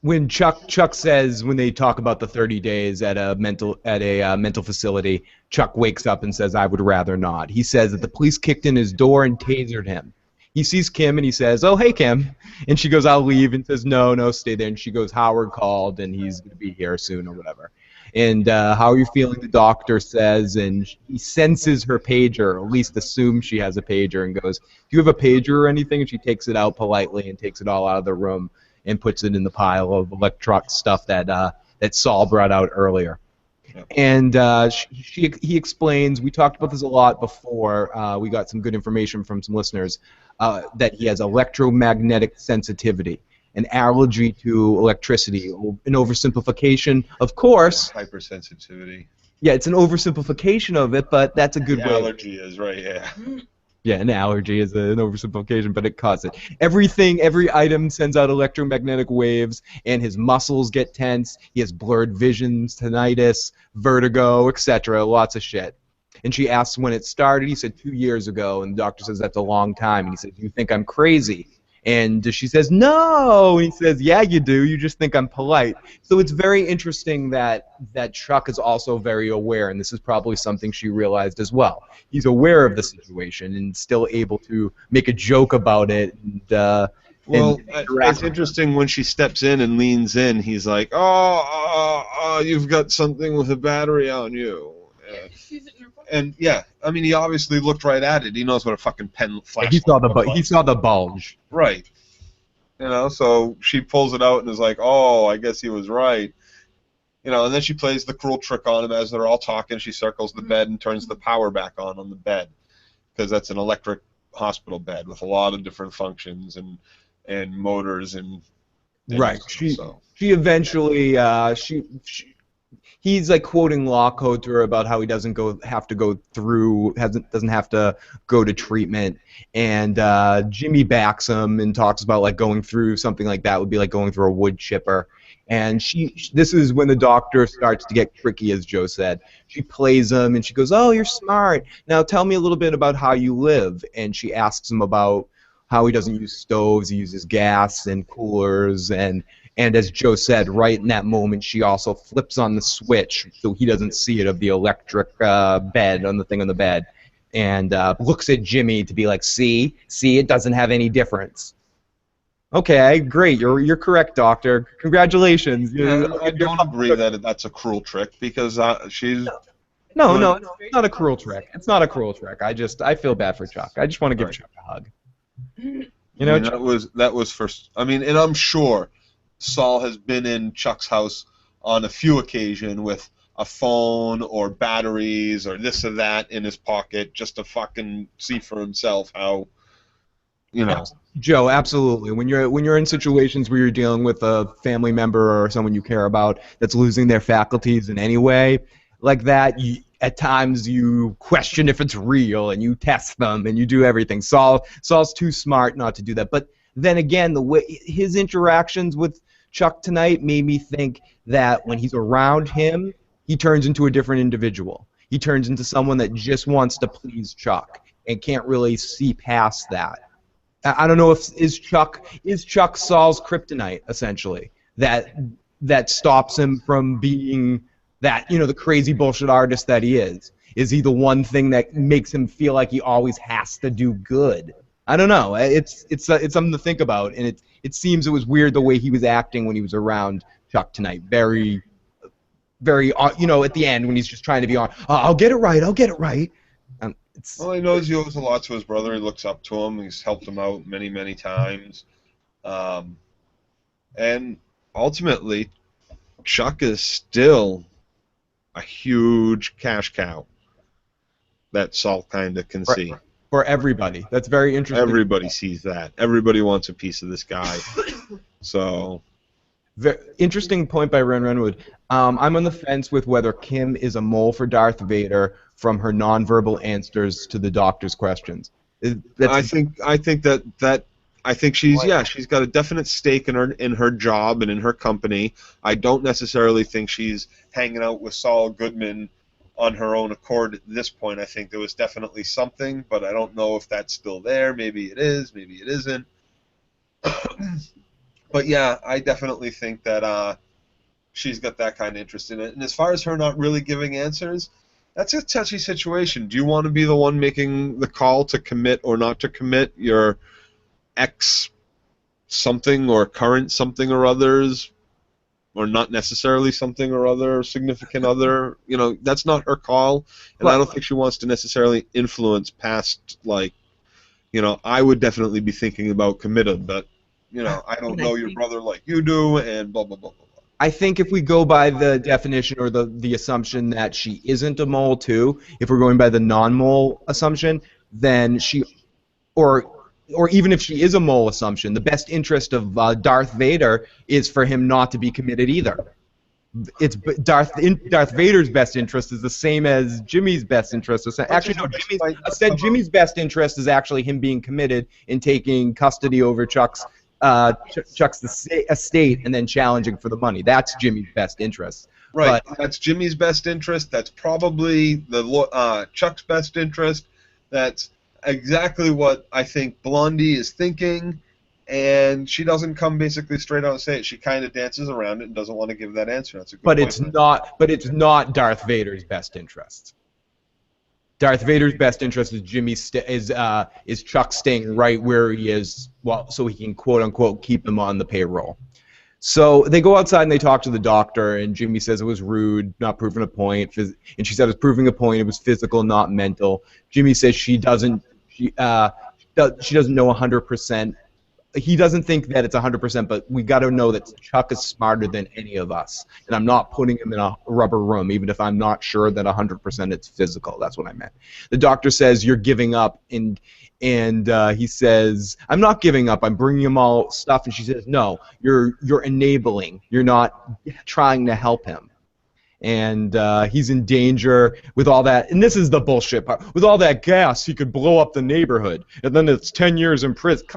when Chuck says, when they talk about the 30 days at a mental facility, Chuck wakes up and says, I would rather not. He says that the police kicked in his door and tasered him. He sees Kim and he says, oh, hey, Kim. And she goes, I'll leave, and says, no, stay there. And she goes, Howard called and he's going to be here soon or whatever. And how are you feeling, the doctor says, and he senses her pager, or at least assumes she has a pager, and goes, do you have a pager or anything? And she takes it out politely and takes it all out of the room and puts it in the pile of electronic stuff that Saul brought out earlier. Yep. And he explains, we talked about this a lot before, we got some good information from some listeners, that he has electromagnetic sensitivity, an allergy to electricity, an oversimplification, of course. Hypersensitivity. Yeah, it's an oversimplification of it, but that's a good way. Allergy is, right, yeah. Yeah, an allergy is an oversimplification, but it causes it. Every item sends out electromagnetic waves, and his muscles get tense. He has blurred visions, tinnitus, vertigo, etc., lots of shit. And she asks when it started. He said 2 years ago, and the doctor says that's a long time. And he says, "You think I'm crazy?" And she says, "No." And he says, "Yeah, you do. You just think I'm polite." So it's very interesting that Chuck is also very aware, and this is probably something she realized as well. He's aware of the situation and still able to make a joke about it. Well, it's interesting when she steps in and leans in. He's like, "Oh, you've got something with a battery on you." And yeah, I mean, he obviously looked right at it. He knows what a fucking pen flashlight. He saw the bulge. Right. You know, so she pulls it out and is like, "Oh, I guess he was right." You know, and then she plays the cruel trick on him as they're all talking. She circles the bed and turns the power back on the bed, because that's an electric hospital bed with a lot of different functions and motors and right. She eventually he's like quoting law code to her about how he doesn't have to go to treatment, and Jimmy backs him and talks about like going through something like that would be like going through a wood chipper. And this is when the doctor starts to get tricky, as Joe said. She plays him and she goes, "Oh, you're smart. Now tell me a little bit about how you live." And she asks him about how he doesn't use stoves, he uses gas and coolers, and as Joe said, right in that moment, she also flips on the switch so he doesn't see it of the electric bed on the thing on the bed, and looks at Jimmy to be like, see, it doesn't have any difference. Okay, great, you're correct, Doctor. Congratulations. Yeah, I don't agree that that's a cruel trick, because she's... No, it's not a cruel trick. It's not a cruel trick. I feel bad for Chuck. I just want to give Chuck a hug. You know, I mean, that was first. I mean, and I'm sure Saul has been in Chuck's house on a few occasions with a phone or batteries or this or that in his pocket just to fucking see for himself how, you know. Joe, absolutely. When you're in situations where you're dealing with a family member or someone you care about that's losing their faculties in any way like that, at times you question if it's real and you test them and you do everything. Saul's too smart not to do that. But then again, the way his interactions with Chuck tonight made me think that when he's around him, he turns into a different individual. He turns into someone that just wants to please Chuck and can't really see past that. I don't know if is Chuck Saul's kryptonite, essentially, that stops him from being that, you know, the crazy bullshit artist that he is. Is he the one thing that makes him feel like he always has to do good? I don't know. It's something to think about, and it seems it was weird the way he was acting when he was around Chuck tonight. Very, very, you know, at the end when he's just trying to be on. I'll get it right. Well, he knows he owes a lot to his brother. He looks up to him. He's helped him out many, many times, and ultimately, Chuck is still a huge cash cow that Saul kind of can see. For everybody. That's very interesting. Everybody sees that. Everybody wants a piece of this guy. So, interesting point by Ren Renwood. I'm on the fence with whether Kim is a mole for Darth Vader from her nonverbal answers to the Doctor's questions. I think she's got a definite stake in her job and in her company. I don't necessarily think she's hanging out with Saul Goodman on her own accord at this point. I think there was definitely something, but I don't know if that's still there. Maybe it is, maybe it isn't. But yeah, I definitely think that she's got that kind of interest in it. And as far as her not really giving answers, that's a touchy situation. Do you want to be the one making the call to commit or not to commit your ex something or current something or others, or not necessarily something or other, significant other? You know, that's not her call, and I don't think she wants to necessarily influence past, like, you know, I would definitely be thinking about committed, but, you know, I don't know your brother like you do, and blah, blah, blah, blah, blah. I think if we go by the definition or the assumption that she isn't a mole too, if we're going by the non-mole assumption, then she, or even if she is a mole assumption, the best interest of Darth Vader is for him not to be committed either. It's Darth Vader's best interest is the same as Jimmy's best interest. Actually, no, Jimmy's best interest is actually him being committed and taking custody over Chuck's estate and then challenging for the money. That's Jimmy's best interest. Right. But That's Jimmy's best interest. That's probably the Chuck's best interest. That's exactly what I think Blondie is thinking. And she doesn't come basically straight out and say it. She kind of dances around it and doesn't want to give that answer. That's a good but point. it's not Darth Vader's best interest. Darth Vader's best interest is is Chuck staying right where he is, well, so he can quote unquote keep him on the payroll. So they go outside and they talk to the doctor, and Jimmy says it was rude, not proving a point, and she said it was proving a point. It was physical, not mental. Jimmy says she doesn't know 100%. He doesn't think that it's 100%, but we got to know that Chuck is smarter than any of us, and I'm not putting him in a rubber room, even if I'm not sure that 100% it's physical. That's what I meant. The doctor says you're giving up, and he says I'm not giving up. I'm bringing him all stuff, and she says no, you're enabling. You're not trying to help him. And he's in danger with all that. And this is the bullshit part. With all that gas, he could blow up the neighborhood, and then it's 10 years in prison.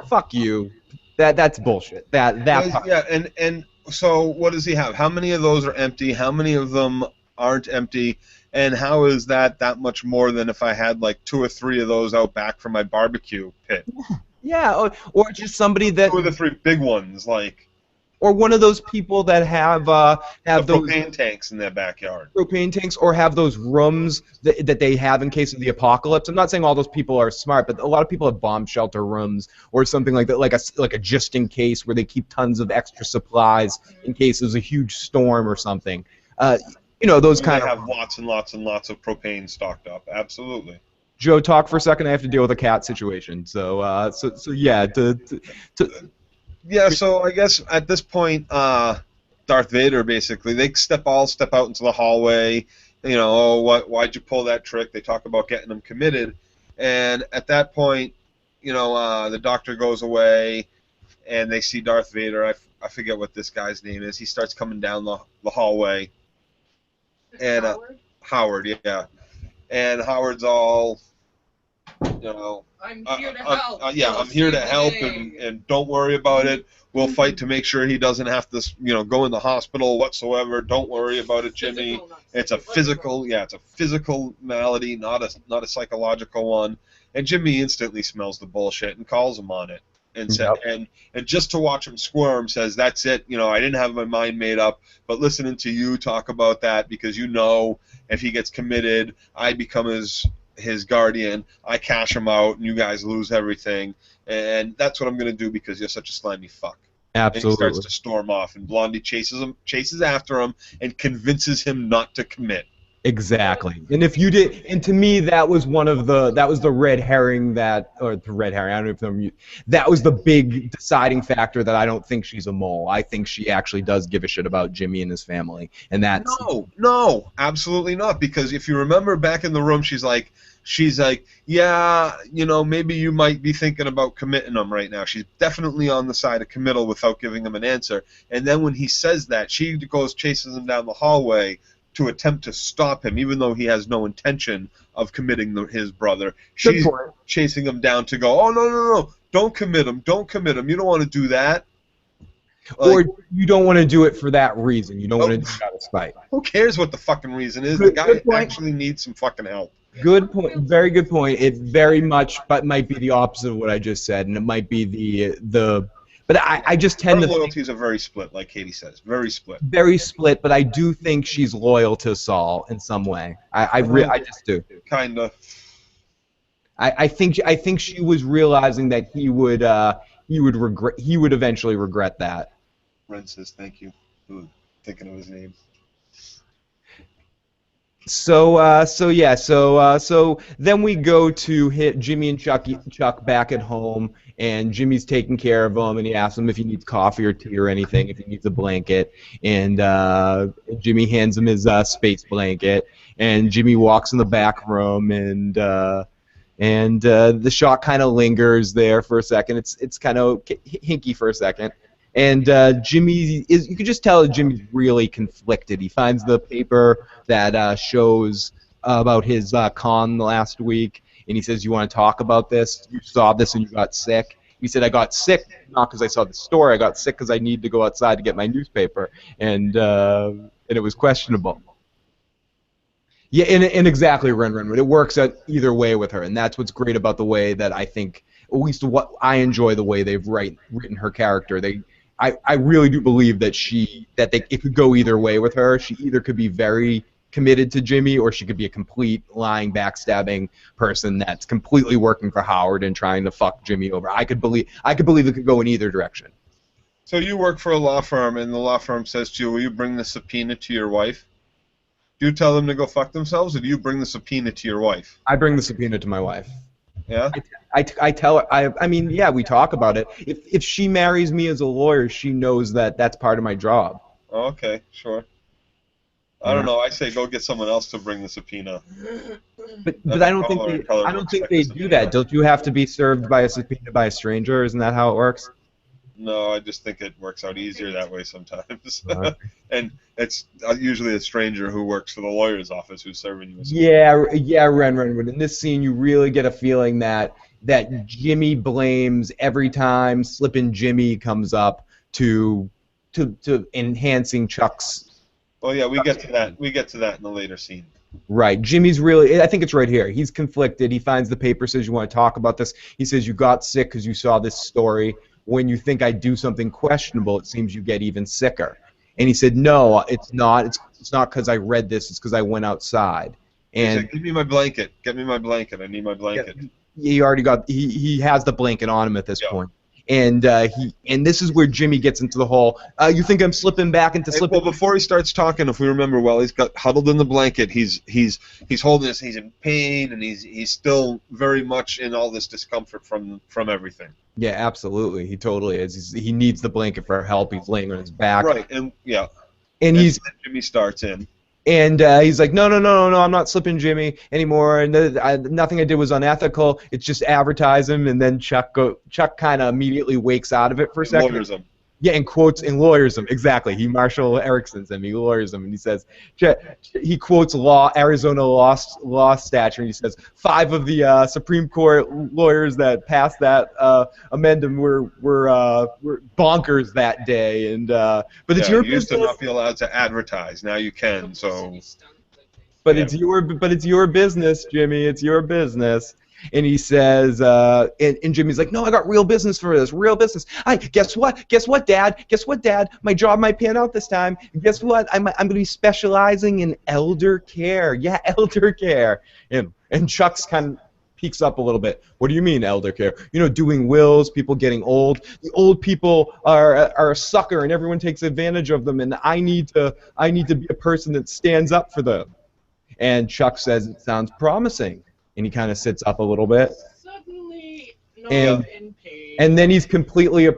Fuck you. That's bullshit. Yeah, and so what does he have? How many of those are empty? How many of them aren't empty? And how is that much more than if I had like 2 or 3 of those out back from my barbecue pit? Yeah, or just somebody that 2 or 3 big ones, like. Or one of those people that have those propane tanks in their backyard. Propane tanks, or have those rooms that they have in case of the apocalypse. I'm not saying all those people are smart, but a lot of people have bomb shelter rooms or something like that, like a just in case, where they keep tons of extra supplies in case there's a huge storm or something. Those kind of. They have lots and lots and lots of propane stocked up. Absolutely. Joe, talk for a second. I have to deal with a cat situation. So yeah. Yeah, so I guess at this point, Darth Vader basically, they step out into the hallway. Why'd you pull that trick? They talk about getting them committed, and at that point, the doctor goes away, and they see Darth Vader. I forget what this guy's name is. He starts coming down the hallway, and Howard, yeah, and Howard's all, I'm here to help. I'm here to help, and don't worry about it. We'll fight to make sure he doesn't have to, go in the hospital whatsoever. Don't worry about it, Jimmy. It's a physical malady, not a psychological one. And Jimmy instantly smells the bullshit and calls him on it, and and just to watch him squirm, says, "That's it. I didn't have my mind made up, but listening to you talk about that, because if he gets committed, I become his guardian, I cash him out, and you guys lose everything, and that's what I'm going to do because you're such a slimy fuck." Absolutely. And he starts to storm off, and Blondie chases after him, and convinces him not to commit. Exactly. And to me, that was the red herring the red herring. I don't know if that was the big deciding factor that I don't think she's a mole. I think she actually does give a shit about Jimmy and his family, and that's no, absolutely not. Because if you remember back in the room, she's like, yeah, maybe you might be thinking about committing him right now. She's definitely on the side of committal without giving him an answer. And then when he says that, she chases him down the hallway to attempt to stop him, even though he has no intention of committing his brother. She's chasing him down to go, "Oh, no, don't commit him, you don't want to do that." Or you don't want to do it for that reason. You don't want to do it out of spite. Who cares what the fucking reason is? The guy actually needs some fucking help. Good point. Very good point. It very much might be the opposite of what I just said, and it might be the. But I just tend to. Loyalties are very split, like Katie says. Very split. Very split, but I do think she's loyal to Saul in some way. I just do. Kinda. I think she was realizing that he would eventually regret that. Ren says thank you. Ooh, thinking of his name. So then we go to hit Jimmy and Chuck back at home, and Jimmy's taking care of him, and he asks him if he needs coffee or tea or anything, if he needs a blanket, and Jimmy hands him his space blanket, and Jimmy walks in the back room, and the shot kind of lingers there for a second. It's kind of hinky for a second. And you could just tell that Jimmy's really conflicted. He finds the paper that shows about his con last week, and he says, "You want to talk about this? You saw this and you got sick." He said, "I got sick not because I saw the story. I got sick because I need to go outside to get my newspaper." And and it was questionable. Yeah, and exactly, Ren. It works out either way with her, and that's what's great about the way that I think, at least what I enjoy the way they've written her character. I really do believe that it could go either way with her. She either could be very committed to Jimmy, or she could be a complete lying, backstabbing person that's completely working for Howard and trying to fuck Jimmy over. I could believe it could go in either direction. So you work for a law firm, and the law firm says to you, "Will you bring the subpoena to your wife?" Do you tell them to go fuck themselves, or do you bring the subpoena to your wife? I bring the subpoena to my wife. Yeah? I tell her, I mean, yeah, we talk about it. If she marries me as a lawyer, she knows that that's part of my job. Oh, okay, sure. I don't know. I say go get someone else to bring the subpoena. But I don't think they do that. Don't you have to be served by a subpoena by a stranger? Isn't that how it works? No, I just think it works out easier that way sometimes. And it's usually a stranger who works for the lawyer's office who's serving you. Yeah, Ren. In this scene, you really get a feeling that Jimmy blames every time Slippin' Jimmy comes up to enhancing Chuck's. Oh yeah, we get to that. We get to that in a later scene. Right. Jimmy's really, I think it's right here. He's conflicted. He finds the paper, says, "You want to talk about this?" He says, "You got sick because you saw this story. When you think I do something questionable, it seems you get even sicker." And he said, "No, it's not. It's not because I read this. It's because I went outside." And he said, "Give me my blanket. Get me my blanket. I need my blanket." He already got. He has the blanket on him at this point. And this is where Jimmy gets into the whole. You think I'm slipping back into slipping? Well, before he starts talking, if we remember well, he's got huddled in the blanket. He's holding this. He's in pain, and he's still very much in all this discomfort from everything. Yeah, absolutely. He totally is. He needs the blanket for help. He's laying on his back. Right, and yeah. And Jimmy starts in. And he's like, no, I'm not slipping Jimmy anymore. And nothing I did was unethical. It's just advertise him. And then Chuck kind of immediately wakes out of it for a second. Lawyers him. Yeah, and quotes and lawyers him. Exactly. He Marshall Erickson's him. He lawyers him, and he says, he quotes Arizona law statute, and he says 5 of the Supreme Court lawyers that passed that amendment were bonkers that day. And but it's your business. You used to not be allowed to advertise. Now you can. So. But it's your business, Jimmy. It's your business. And he says, and Jimmy's like, "No, I got real business for this, real business. Guess what, Dad? My job might pan out this time. Guess what? I'm going to be specializing in elder care. Yeah, elder care." And Chuck's kind of peeks up a little bit. "What do you mean, elder care? You know, doing wills, people getting old. The old people are a sucker, and everyone takes advantage of them. And I need to be a person that stands up for them." And Chuck says, "It sounds promising." And he kind of sits up a little bit. Suddenly, no and, in pain. And then he's completely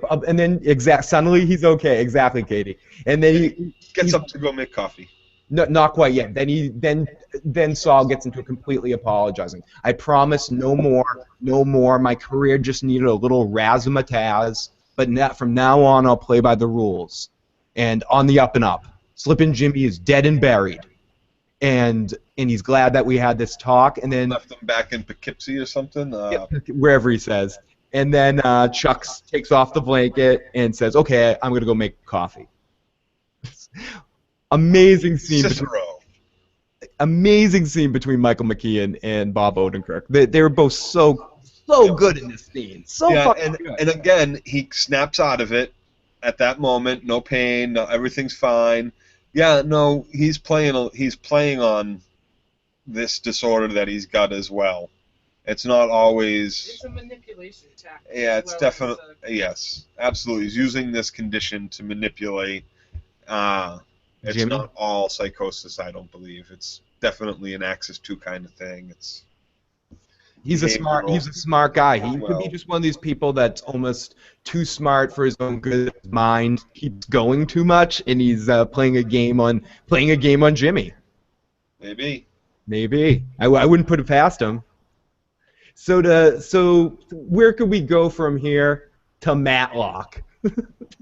suddenly he's okay. Exactly, Katie. And then he gets up to go make coffee. No, not quite yet. Then Saul gets into completely apologizing. "I promise no more. My career just needed a little razzmatazz, but from now on I'll play by the rules. And on the up and up. Slippin' Jimmy is dead and buried. And he's glad that we had this talk." And then left him back in Poughkeepsie or something. Wherever he says. And then Chuck takes off the blanket and says, "Okay, I'm gonna go make coffee." Amazing scene. Amazing scene between Michael McKean and Bob Odenkirk. They were both so good in this scene. Fucking good. And again, he snaps out of it at that moment. No pain. No, everything's fine. Yeah, no, he's playing on this disorder that he's got as well. It's not always. It's a manipulation tactic. Yeah, it's definitely yes, absolutely. He's using this condition to manipulate. It's Jimmy? Not all psychosis, I don't believe. It's definitely an Axis 2 kind of thing. He's a smart guy. He could be just one of these people that's almost too smart for his own good. His mind keeps going too much, and he's playing a game on Jimmy. Maybe. I wouldn't put it past him. So where could we go from here to Matlock?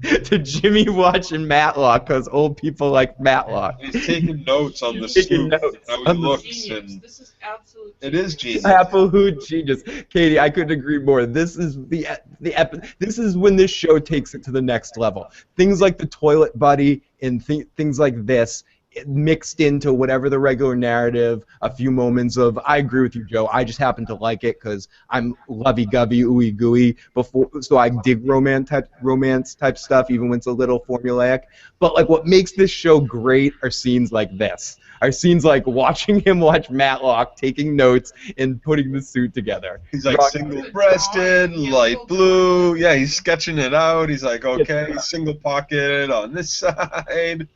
To Jimmy watching Matlock because old people like Matlock. He's taking notes on the suit. How he looks, and this is absolute. It is genius. Absolute genius, Katie. I couldn't agree more. This is this is when this show takes it to the next level. Things like the toilet buddy and things like this. mixed into whatever the regular narrative, a few moments of, I agree with you, Joe, I just happen to like it because I'm lovey-govey, ooey-gooey, so I dig romance type stuff, even when it's a little formulaic. But like what makes this show great are scenes like this. Are scenes like watching him watch Matlock, taking notes, and putting the suit together. He's like single-breasted, light blue. Yeah, he's sketching it out. He's like, okay, single pocket on this side.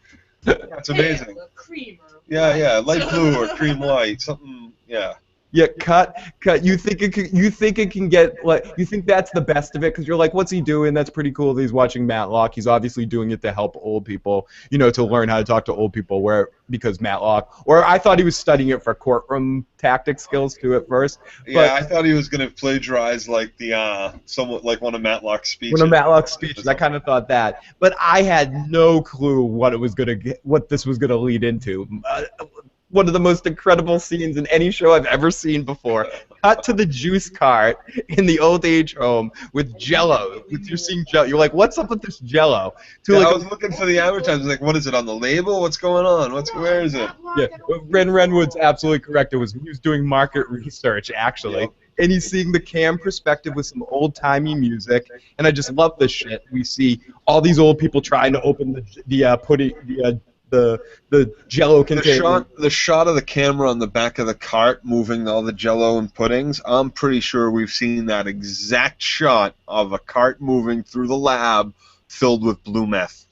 That's amazing. Yeah, light blue or cream white, something. Yeah. Yeah, cut. You think it can get like, you think that's the best of it because you're like, what's he doing? That's pretty cool that he's watching Matlock. He's obviously doing it to help old people, to learn how to talk to old people. Because Matlock, or I thought he was studying it for courtroom tactic skills too at first. Yeah, I thought he was gonna plagiarize like somewhat like one of Matlock's speeches. One of Matlock's speeches, I kind of thought that, but I had no clue what this was gonna lead into. One of the most incredible scenes in any show I've ever seen before. Cut to the juice cart in the old age home with Jello. You're seeing Jello. You're like, what's up with this Jello? I was looking for the advertisement. Like, what is it on the label? What's going on? Where is it? Yeah, Ren Renwood's absolutely correct. He was doing market research actually. Yep. And he's seeing the cam perspective with some old-timey music, and I just love this shit. We see all these old people trying to open the Jello container. The shot of the camera on the back of the cart moving all the Jello and puddings, I'm pretty sure we've seen that exact shot of a cart moving through the lab filled with blue meth.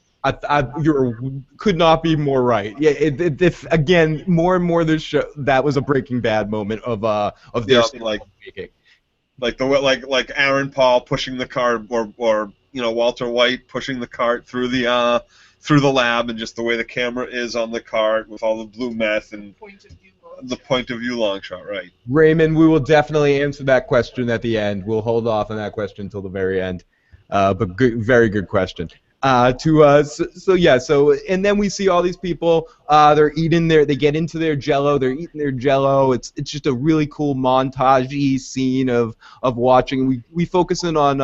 You could not be more right. Yeah, if again, more and more this show, that was a Breaking Bad moment of their like Aaron Paul pushing the cart, or Walter White pushing the cart through the lab, and just the way the camera is on the cart with all the blue meth and the point of view long shot, right? Raymond, we will definitely answer that question at the end. We'll hold off on that question until the very end. But very good question. So and then we see all these people. They're eating they get into their Jello. They're eating their Jello. It's just a really cool montage-y scene of watching. We focus in on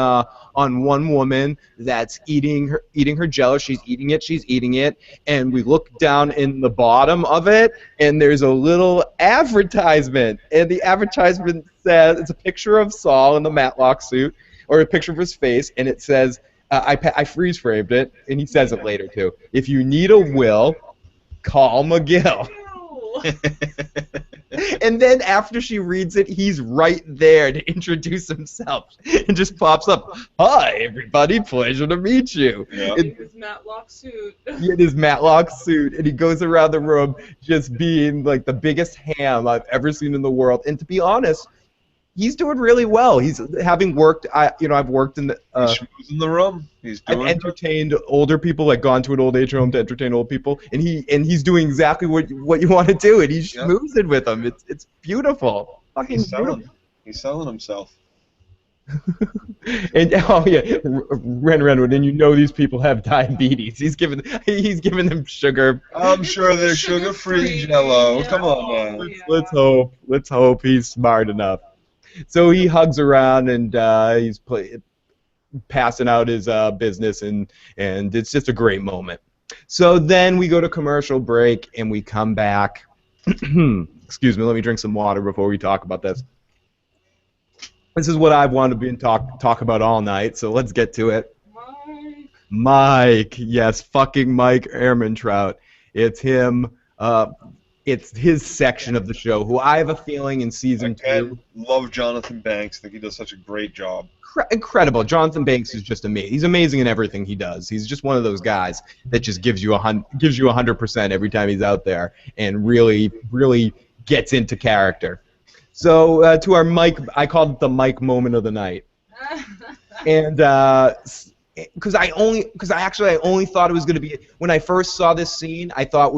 one woman that's eating her Jello. She's eating it, and we look down in the bottom of it, and there's a little advertisement, and the advertisement says it's a picture of Saul in the Matlock suit, or a picture of his face, and it says. I freeze framed it, and he says it later too. If you need a will, call Mcgill. And then after she reads it, he's right there to introduce himself, and just pops up. Hi, everybody, pleasure to meet you. Yeah. In his Matlock suit. In his Matlock suit, and he goes around the room just being like the biggest ham I've ever seen in the world. And to be honest, he's doing really well. He's having worked. I've worked in the. He's in the room. I've entertained older people, like gone to an old age home to entertain old people, and he's doing exactly what you want to do, and he's schmoozing with them. It's beautiful. Fucking beautiful. He's selling himself. And Ren Renwood, and these people have diabetes. He's giving them sugar. I'm sure they're sugar-free Jello. Come on, man. Let's hope he's smart enough. So he hugs around, and he's passing out his business, and it's just a great moment. So then we go to commercial break, and we come back. Excuse me, let me drink some water before we talk about this. This is what I've wanted to talk about all night, so let's get to it. Mike, yes, fucking Mike Ehrmantraut. It's him. It's his section of the show, who I have a feeling in season 2. Love Jonathan Banks. I think he does such a great job. Incredible. Jonathan Banks is just amazing. He's amazing in everything he does. He's just one of those guys that just gives you 100% every time he's out there, and really, really gets into character. So to our Mike, I called it the Mike moment of the night, and because I only thought it was going to be, when I first saw this scene, I thought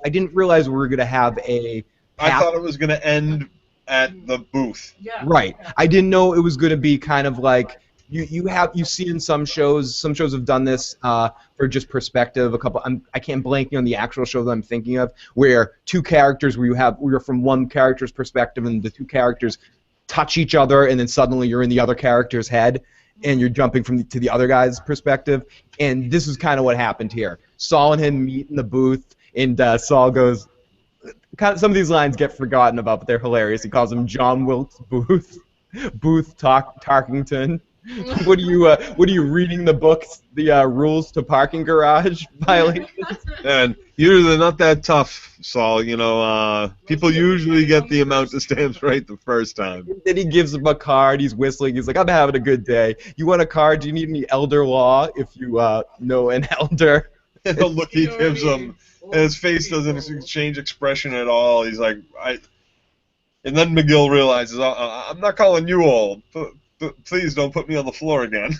I didn't realize we were going to have a. I thought it was going to end at the booth. Yeah. Right. I didn't know it was going to be kind of like you see in some shows have done this for just perspective. I can't blanking on the actual show that I'm thinking of, where two characters we're from one character's perspective, and the two characters touch each other, and then suddenly you're in the other character's head, and you're jumping to the other guy's perspective. And this is kind of what happened here. Saul and him meet in the booth, And Saul goes, some of these lines get forgotten about, but they're hilarious. He calls him John Wilkes Booth, Tarkington. What are you reading the books, the rules to parking garage violations? And usually they're not that tough, Saul. People usually get the amount of stamps right the first time. Then he gives him a card. He's whistling. He's like, I'm having a good day. You want a card? Do you need any elder law if you know an elder? And the look he gives him, and his face doesn't change expression at all. He's like, And then Mcgill realizes, I'm not calling you old. Please don't put me on the floor again.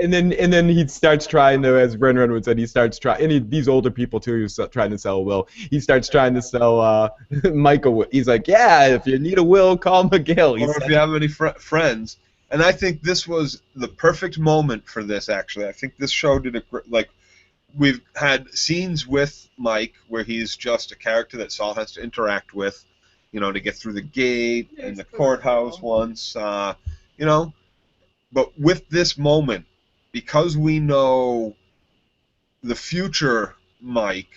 and then he starts trying to, as Ren would said, he starts trying, and these older people too, who's trying to sell a will. He starts trying to sell Mike a will. He's like, yeah, if you need a will, call Mcgill. Or if you have any friends. And I think this was the perfect moment for this, actually. I think this show did we've had scenes with Mike where he's just a character that Saul has to interact with, to get through the gate and the courthouse once. But with this moment, because we know the future Mike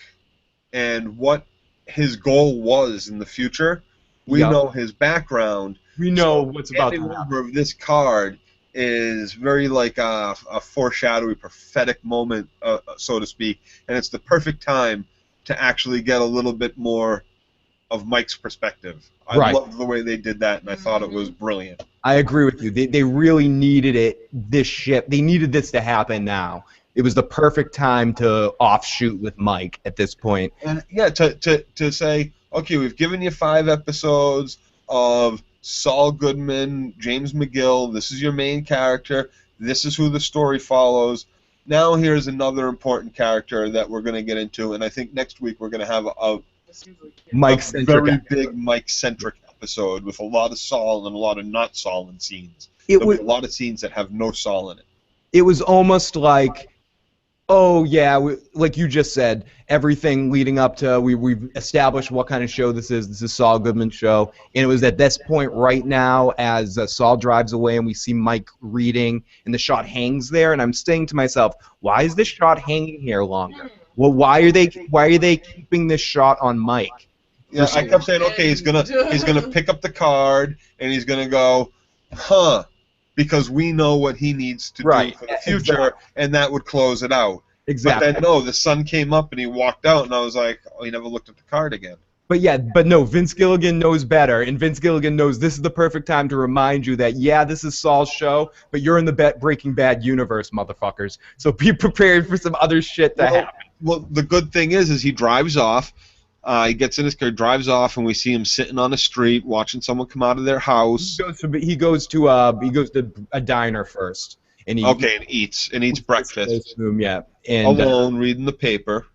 and what his goal was in the future, we know his background. We know what's about to happen. Of this card is very like a foreshadowy, prophetic moment, so to speak, and it's the perfect time to actually get a little bit more of Mike's perspective. I loved the way they did that, and I thought it was brilliant. I agree with you. They really needed it. They needed this to happen now. It was the perfect time to offshoot with Mike at this point. And yeah, to say, okay, we've given you 5 episodes of Saul Goodman, James Mcgill. This is your main character. This is who the story follows. Now here's another important character that we're going to get into, and I think next week we're going to have a very big Mike-centric episode with a lot of Saul and a lot of not Saul in scenes. There'll be a lot of scenes that have no Saul in it. It was almost like, oh yeah, like you just said, everything leading up to we've established what kind of show this is. This is Saul Goodman's show, and it was at this point right now as Saul drives away and we see Mike reading, and the shot hangs there, and I'm saying to myself, why is this shot hanging here longer? Well, why are they keeping this shot on Mike? Yeah, I kept saying, okay, he's gonna pick up the card and he's gonna go, huh, because we know what he needs to do for the future, and that would close it out. Exactly. But then no, the sun came up and he walked out, and I was like, oh, he never looked at the card again. But no, Vince Gilligan knows better, and Vince Gilligan knows this is the perfect time to remind you that, yeah, this is Saul's show, but you're in the Breaking Bad universe, motherfuckers. So be prepared for some other shit to happen. Well, the good thing is he drives off. He gets in his car, drives off, and we see him sitting on the street watching someone come out of their house. He goes to a diner first, and he eats breakfast. Yeah, alone reading the paper.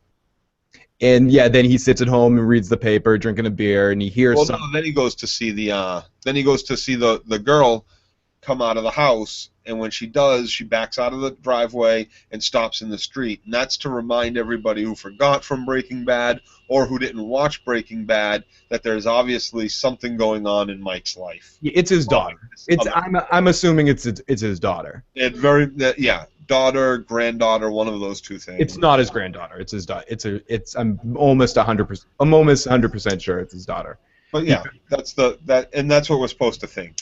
And yeah, then he sits at home and reads the paper, drinking a beer, and he hears something. No, then he goes to see the girl come out of the house, and when she does, she backs out of the driveway and stops in the street. And that's to remind everybody who forgot from Breaking Bad or who didn't watch Breaking Bad that there's obviously something going on in Mike's life. It's his daughter. I'm assuming it's his daughter. Daughter, granddaughter, one of those two things. It's not his granddaughter. It's his daughter. I'm almost 100% sure it's his daughter. But yeah, that's what we're supposed to think,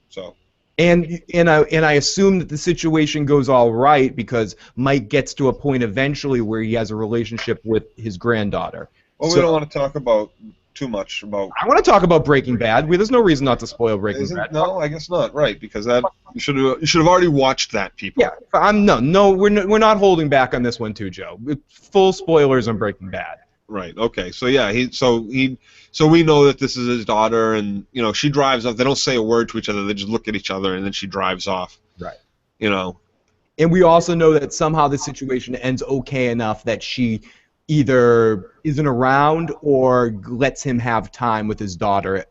So. And I assume that the situation goes all right because Mike gets to a point eventually where he has a relationship with his granddaughter. Well, we don't want to talk about too much about. I want to talk about Breaking Bad. There's no reason not to spoil Breaking Bad. No, I guess not. Right, because that you should have already watched that, people. Yeah, we're not holding back on this one too, Joe. Full spoilers on Breaking Bad. Right. Okay. So yeah, so we know that this is his daughter, and she drives off. They don't say a word to each other. They just look at each other, and then she drives off. Right. And we also know that somehow the situation ends okay enough that she either isn't around or lets him have time with his daughter,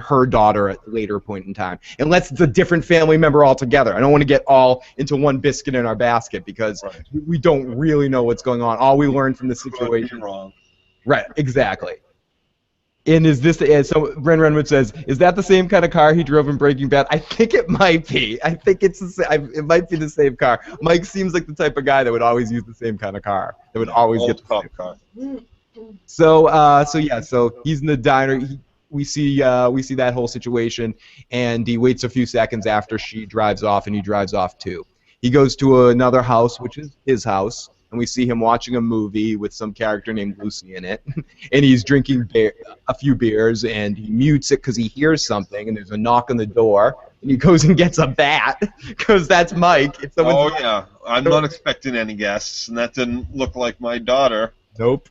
her daughter at a later point in time, and lets the different family member all together. I don't want to get all into one biscuit in our basket because we don't really know what's going on. All we learned from the situation. Wrong. Right. Exactly. And is this so? Ren Renwood says, "Is that the same kind of car he drove in Breaking Bad?" I think it might be. I think it might be the same car. Mike seems like the type of guy that would always use the same kind of car. That would always get the cop car. So he's in the diner. We see that whole situation, and he waits a few seconds after she drives off, and he drives off too. He goes to another house, which is his house, and we see him watching a movie with some character named Lucy in it, and he's drinking a few beers, and he mutes it because he hears something, and there's a knock on the door, and he goes and gets a bat because that's Mike. Oh yeah, I'm not expecting any guests, and that didn't look like my daughter. Nope.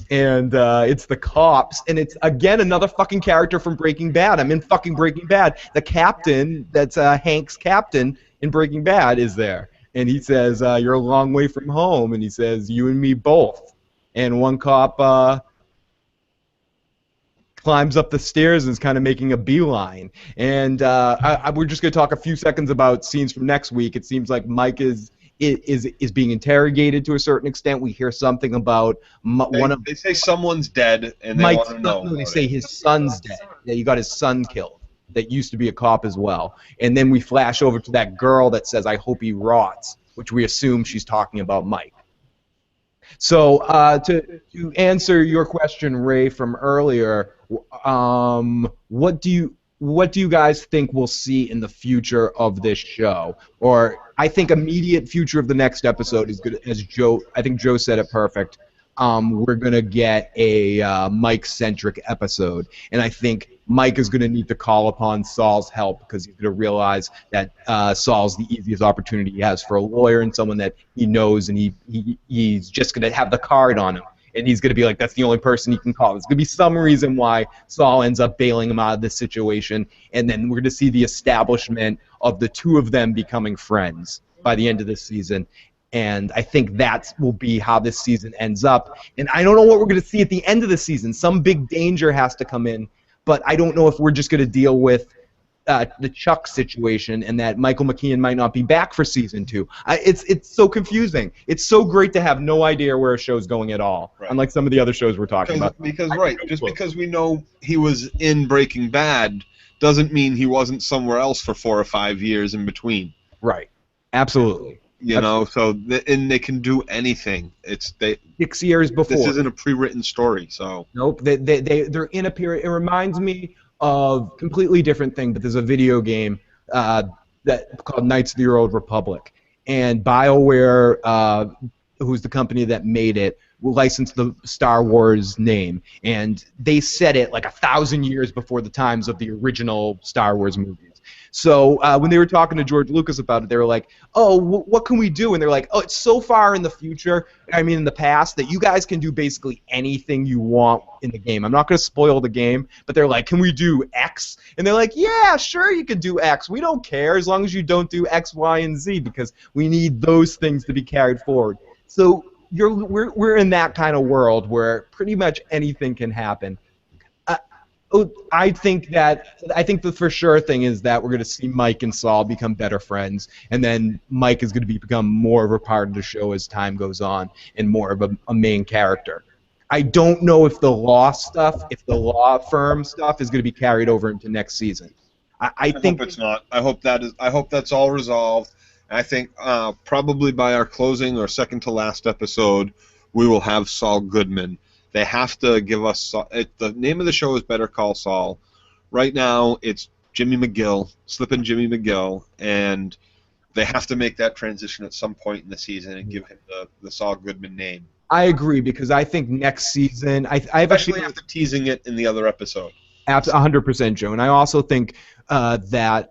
And it's the cops, and it's again another fucking character from Breaking Bad. I'm in fucking Breaking Bad. The captain, that's Hank's captain in Breaking Bad, is there, and he says, "You're a long way from home," and he says, "You and me both." And one cop climbs up the stairs and is kind of making a beeline. And we're just going to talk a few seconds about scenes from next week. It seems like Mike is being interrogated to a certain extent. We hear something about They say someone's dead, and they want to know. They say his son's dead. Yeah, you got his son killed. That used to be a cop as well. And then we flash over to that girl that says, "I hope he rots," which we assume she's talking about Mike. So to answer your question, Ray, from earlier, what do you guys think we'll see in the future of this show? Or I think immediate future of the next episode is good. As I think Joe said it perfect. We're gonna get a Mike-centric episode, and I think Mike is gonna need to call upon Saul's help because he's gonna realize that Saul's the easiest opportunity he has for a lawyer and someone that he knows, and he's just gonna have the card on him. And he's going to be like, that's the only person he can call. There's going to be some reason why Saul ends up bailing him out of this situation. And then we're going to see the establishment of the two of them becoming friends by the end of this season. And I think that will be how this season ends up. And I don't know what we're going to see at the end of the season. Some big danger has to come in. But I don't know if we're just going to deal with the Chuck situation and that Michael McKean might not be back for season 2. It's so confusing. It's so great to have no idea where a show's going at all, right. Unlike some of the other shows we're talking about. Because because we know he was in Breaking Bad doesn't mean he wasn't somewhere else for 4 or 5 years in between. Right. Absolutely. You know, so and they can do anything. 6 years before. This isn't a pre-written story, so. Nope. They're in a period. It reminds me of completely different thing, but there's a video game called Knights of the Old Republic, and BioWare, who's the company that made it, licensed the Star Wars name, and they set it like 1,000 years before the times of the original Star Wars movies. So when they were talking to George Lucas about it, they were like, "Oh, what can we do?" And they're like, "Oh, it's so far in the future. I mean, in the past, that you guys can do basically anything you want in the game. I'm not going to spoil the game, but they're like, can we do X?" And they're like, "Yeah, sure, you can do X. We don't care as long as you don't do X, Y, and Z because we need those things to be carried forward." So we're in that kind of world where pretty much anything can happen. I think the for sure thing is that we're going to see Mike and Saul become better friends, and then Mike is going to become more of a part of the show as time goes on and more of a main character. I don't know if the law firm stuff is going to be carried over into next season. I think hope it's not. I hope that's all resolved. I think probably by our closing or second to last episode, we will have Saul Goodman. They have to give us the name of the show is Better Call Saul. Right now, it's Jimmy McGill, Slippin' Jimmy McGill, and they have to make that transition at some point in the season and give him the Saul Goodman name. I agree because I think next season I've actually after teasing it in the other episode. 100%, Joe, and I also think that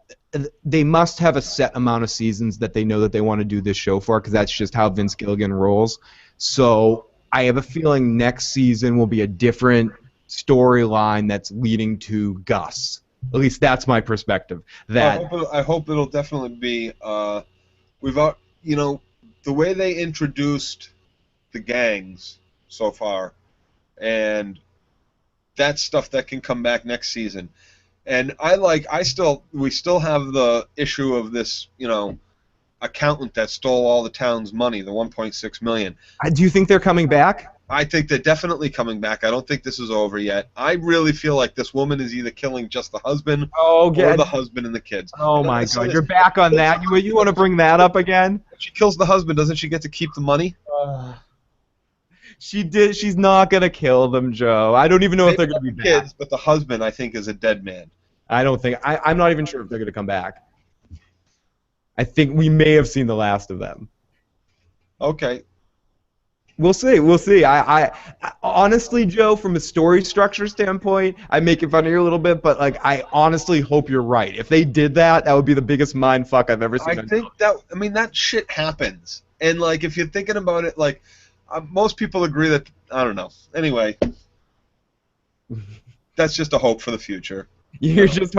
they must have a set amount of seasons that they know that they want to do this show for because that's just how Vince Gilligan rolls. So I have a feeling next season will be a different storyline that's leading to Gus. At least that's my perspective. I hope it'll definitely be. The way they introduced the gangs so far, and that's stuff that can come back next season. And we still have the issue of this, accountant that stole all the town's money, the $1.6 million. Do you think they're coming back? I think they're definitely coming back. I don't think this is over yet. I really feel like this woman is either killing just the husband or the husband and the kids. Oh, my God. You're back on that? You want to bring that up again? If she kills the husband, doesn't she get to keep the money? She did. She's not gonna kill them, Joe. I don't even know if they're Maybe gonna be not the back. kids, but the husband, I think, is a dead man. I don't think. I'm not even sure if they're gonna come back. I think we may have seen the last of them. Okay. We'll see. We'll see. I honestly, Joe, from a story structure standpoint, I'm making fun of you a little bit, but like, I honestly hope you're right. If they did that, that would be the biggest mind fuck I've ever seen. I think that, I mean, that shit happens. And, like, if you're thinking about it, like, most people agree that, I don't know. Anyway, that's just a hope for the future. You're just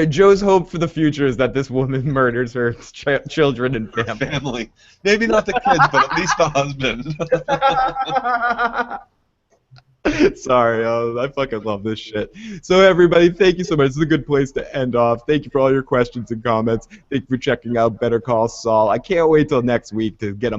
Joe's hope for the future is that this woman murders her children and family. Family. Maybe not the kids, but at least the husband. Sorry, I fucking love this shit. So everybody, thank you so much. This is a good place to end off. Thank you for all your questions and comments. Thank you for checking out Better Call Saul. I can't wait till next week to get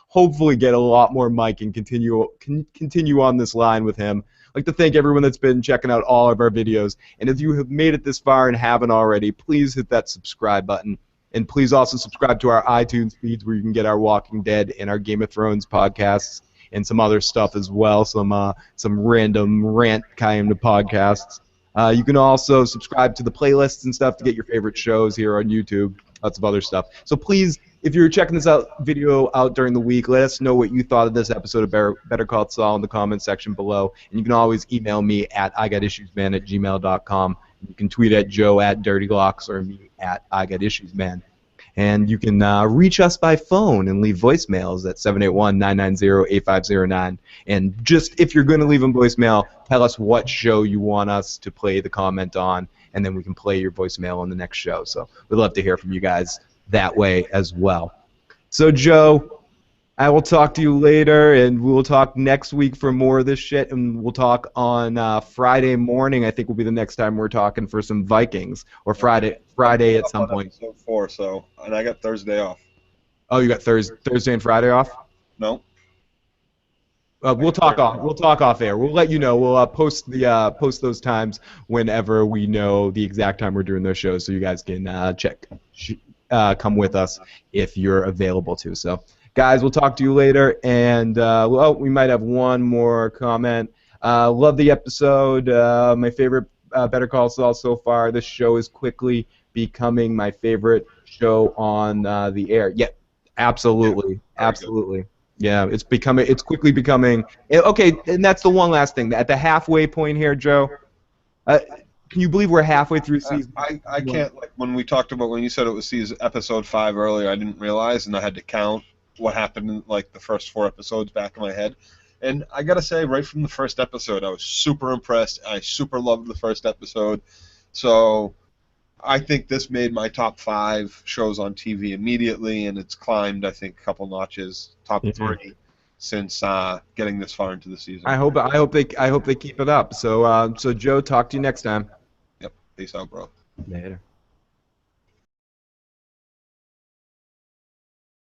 hopefully get a lot more Mike and continue on this line with him. I'd like to thank everyone that's been checking out all of our videos. And if you have made it this far and haven't already, please hit that subscribe button. And please also subscribe to our iTunes feeds where you can get our Walking Dead and our Game of Thrones podcasts and some other stuff as well, some random rant kind of podcasts. You can also subscribe to the playlists and stuff to get your favorite shows here on YouTube, lots of other stuff. So please, if you're checking this video out during the week, let us know what you thought of this episode of Better Call Saul in the comments section below. And you can always email me at igotissuesman@gmail.com. You can tweet at Joe @DirtyLocks or me at igotissuesman. And you can reach us by phone and leave voicemails at 781-990-8509. And just if you're going to leave a voicemail, tell us what show you want us to play the comment on, and then we can play your voicemail on the next show. So we'd love to hear from you guys that way as well. So, Joe, I will talk to you later, and we'll talk next week for more of this shit, and we'll talk on Friday morning. I think will be the next time we're talking for some Vikings, or Friday at some point. Episode 4, so, and I got Thursday off. Oh, you got Thursday and Friday off? No. We'll talk off air. We'll let you know. We'll post those times whenever we know the exact time we're doing those shows, so you guys can come with us if you're available to. So. Guys, we'll talk to you later, and we might have one more comment. Love the episode. My favorite Better Call Saul so far. This show is quickly becoming my favorite show on the air. Yeah, absolutely, absolutely. Yeah, it's quickly becoming. Okay, and that's the one last thing. At the halfway point here, Joe. Can you believe we're halfway through season? I can't. Like when you said it was episode 5 earlier, I didn't realize, and I had to count what happened in like the first 4 episodes back in my head. And I gotta say, right from the first episode, I was super impressed. I super loved the first episode. So I think this made my top 5 shows on TV immediately, and it's climbed, I think, a couple notches, top 3 since getting this far into the season. I hope they keep it up. So Joe, talk to you next time. Yep. Peace out, bro. Later.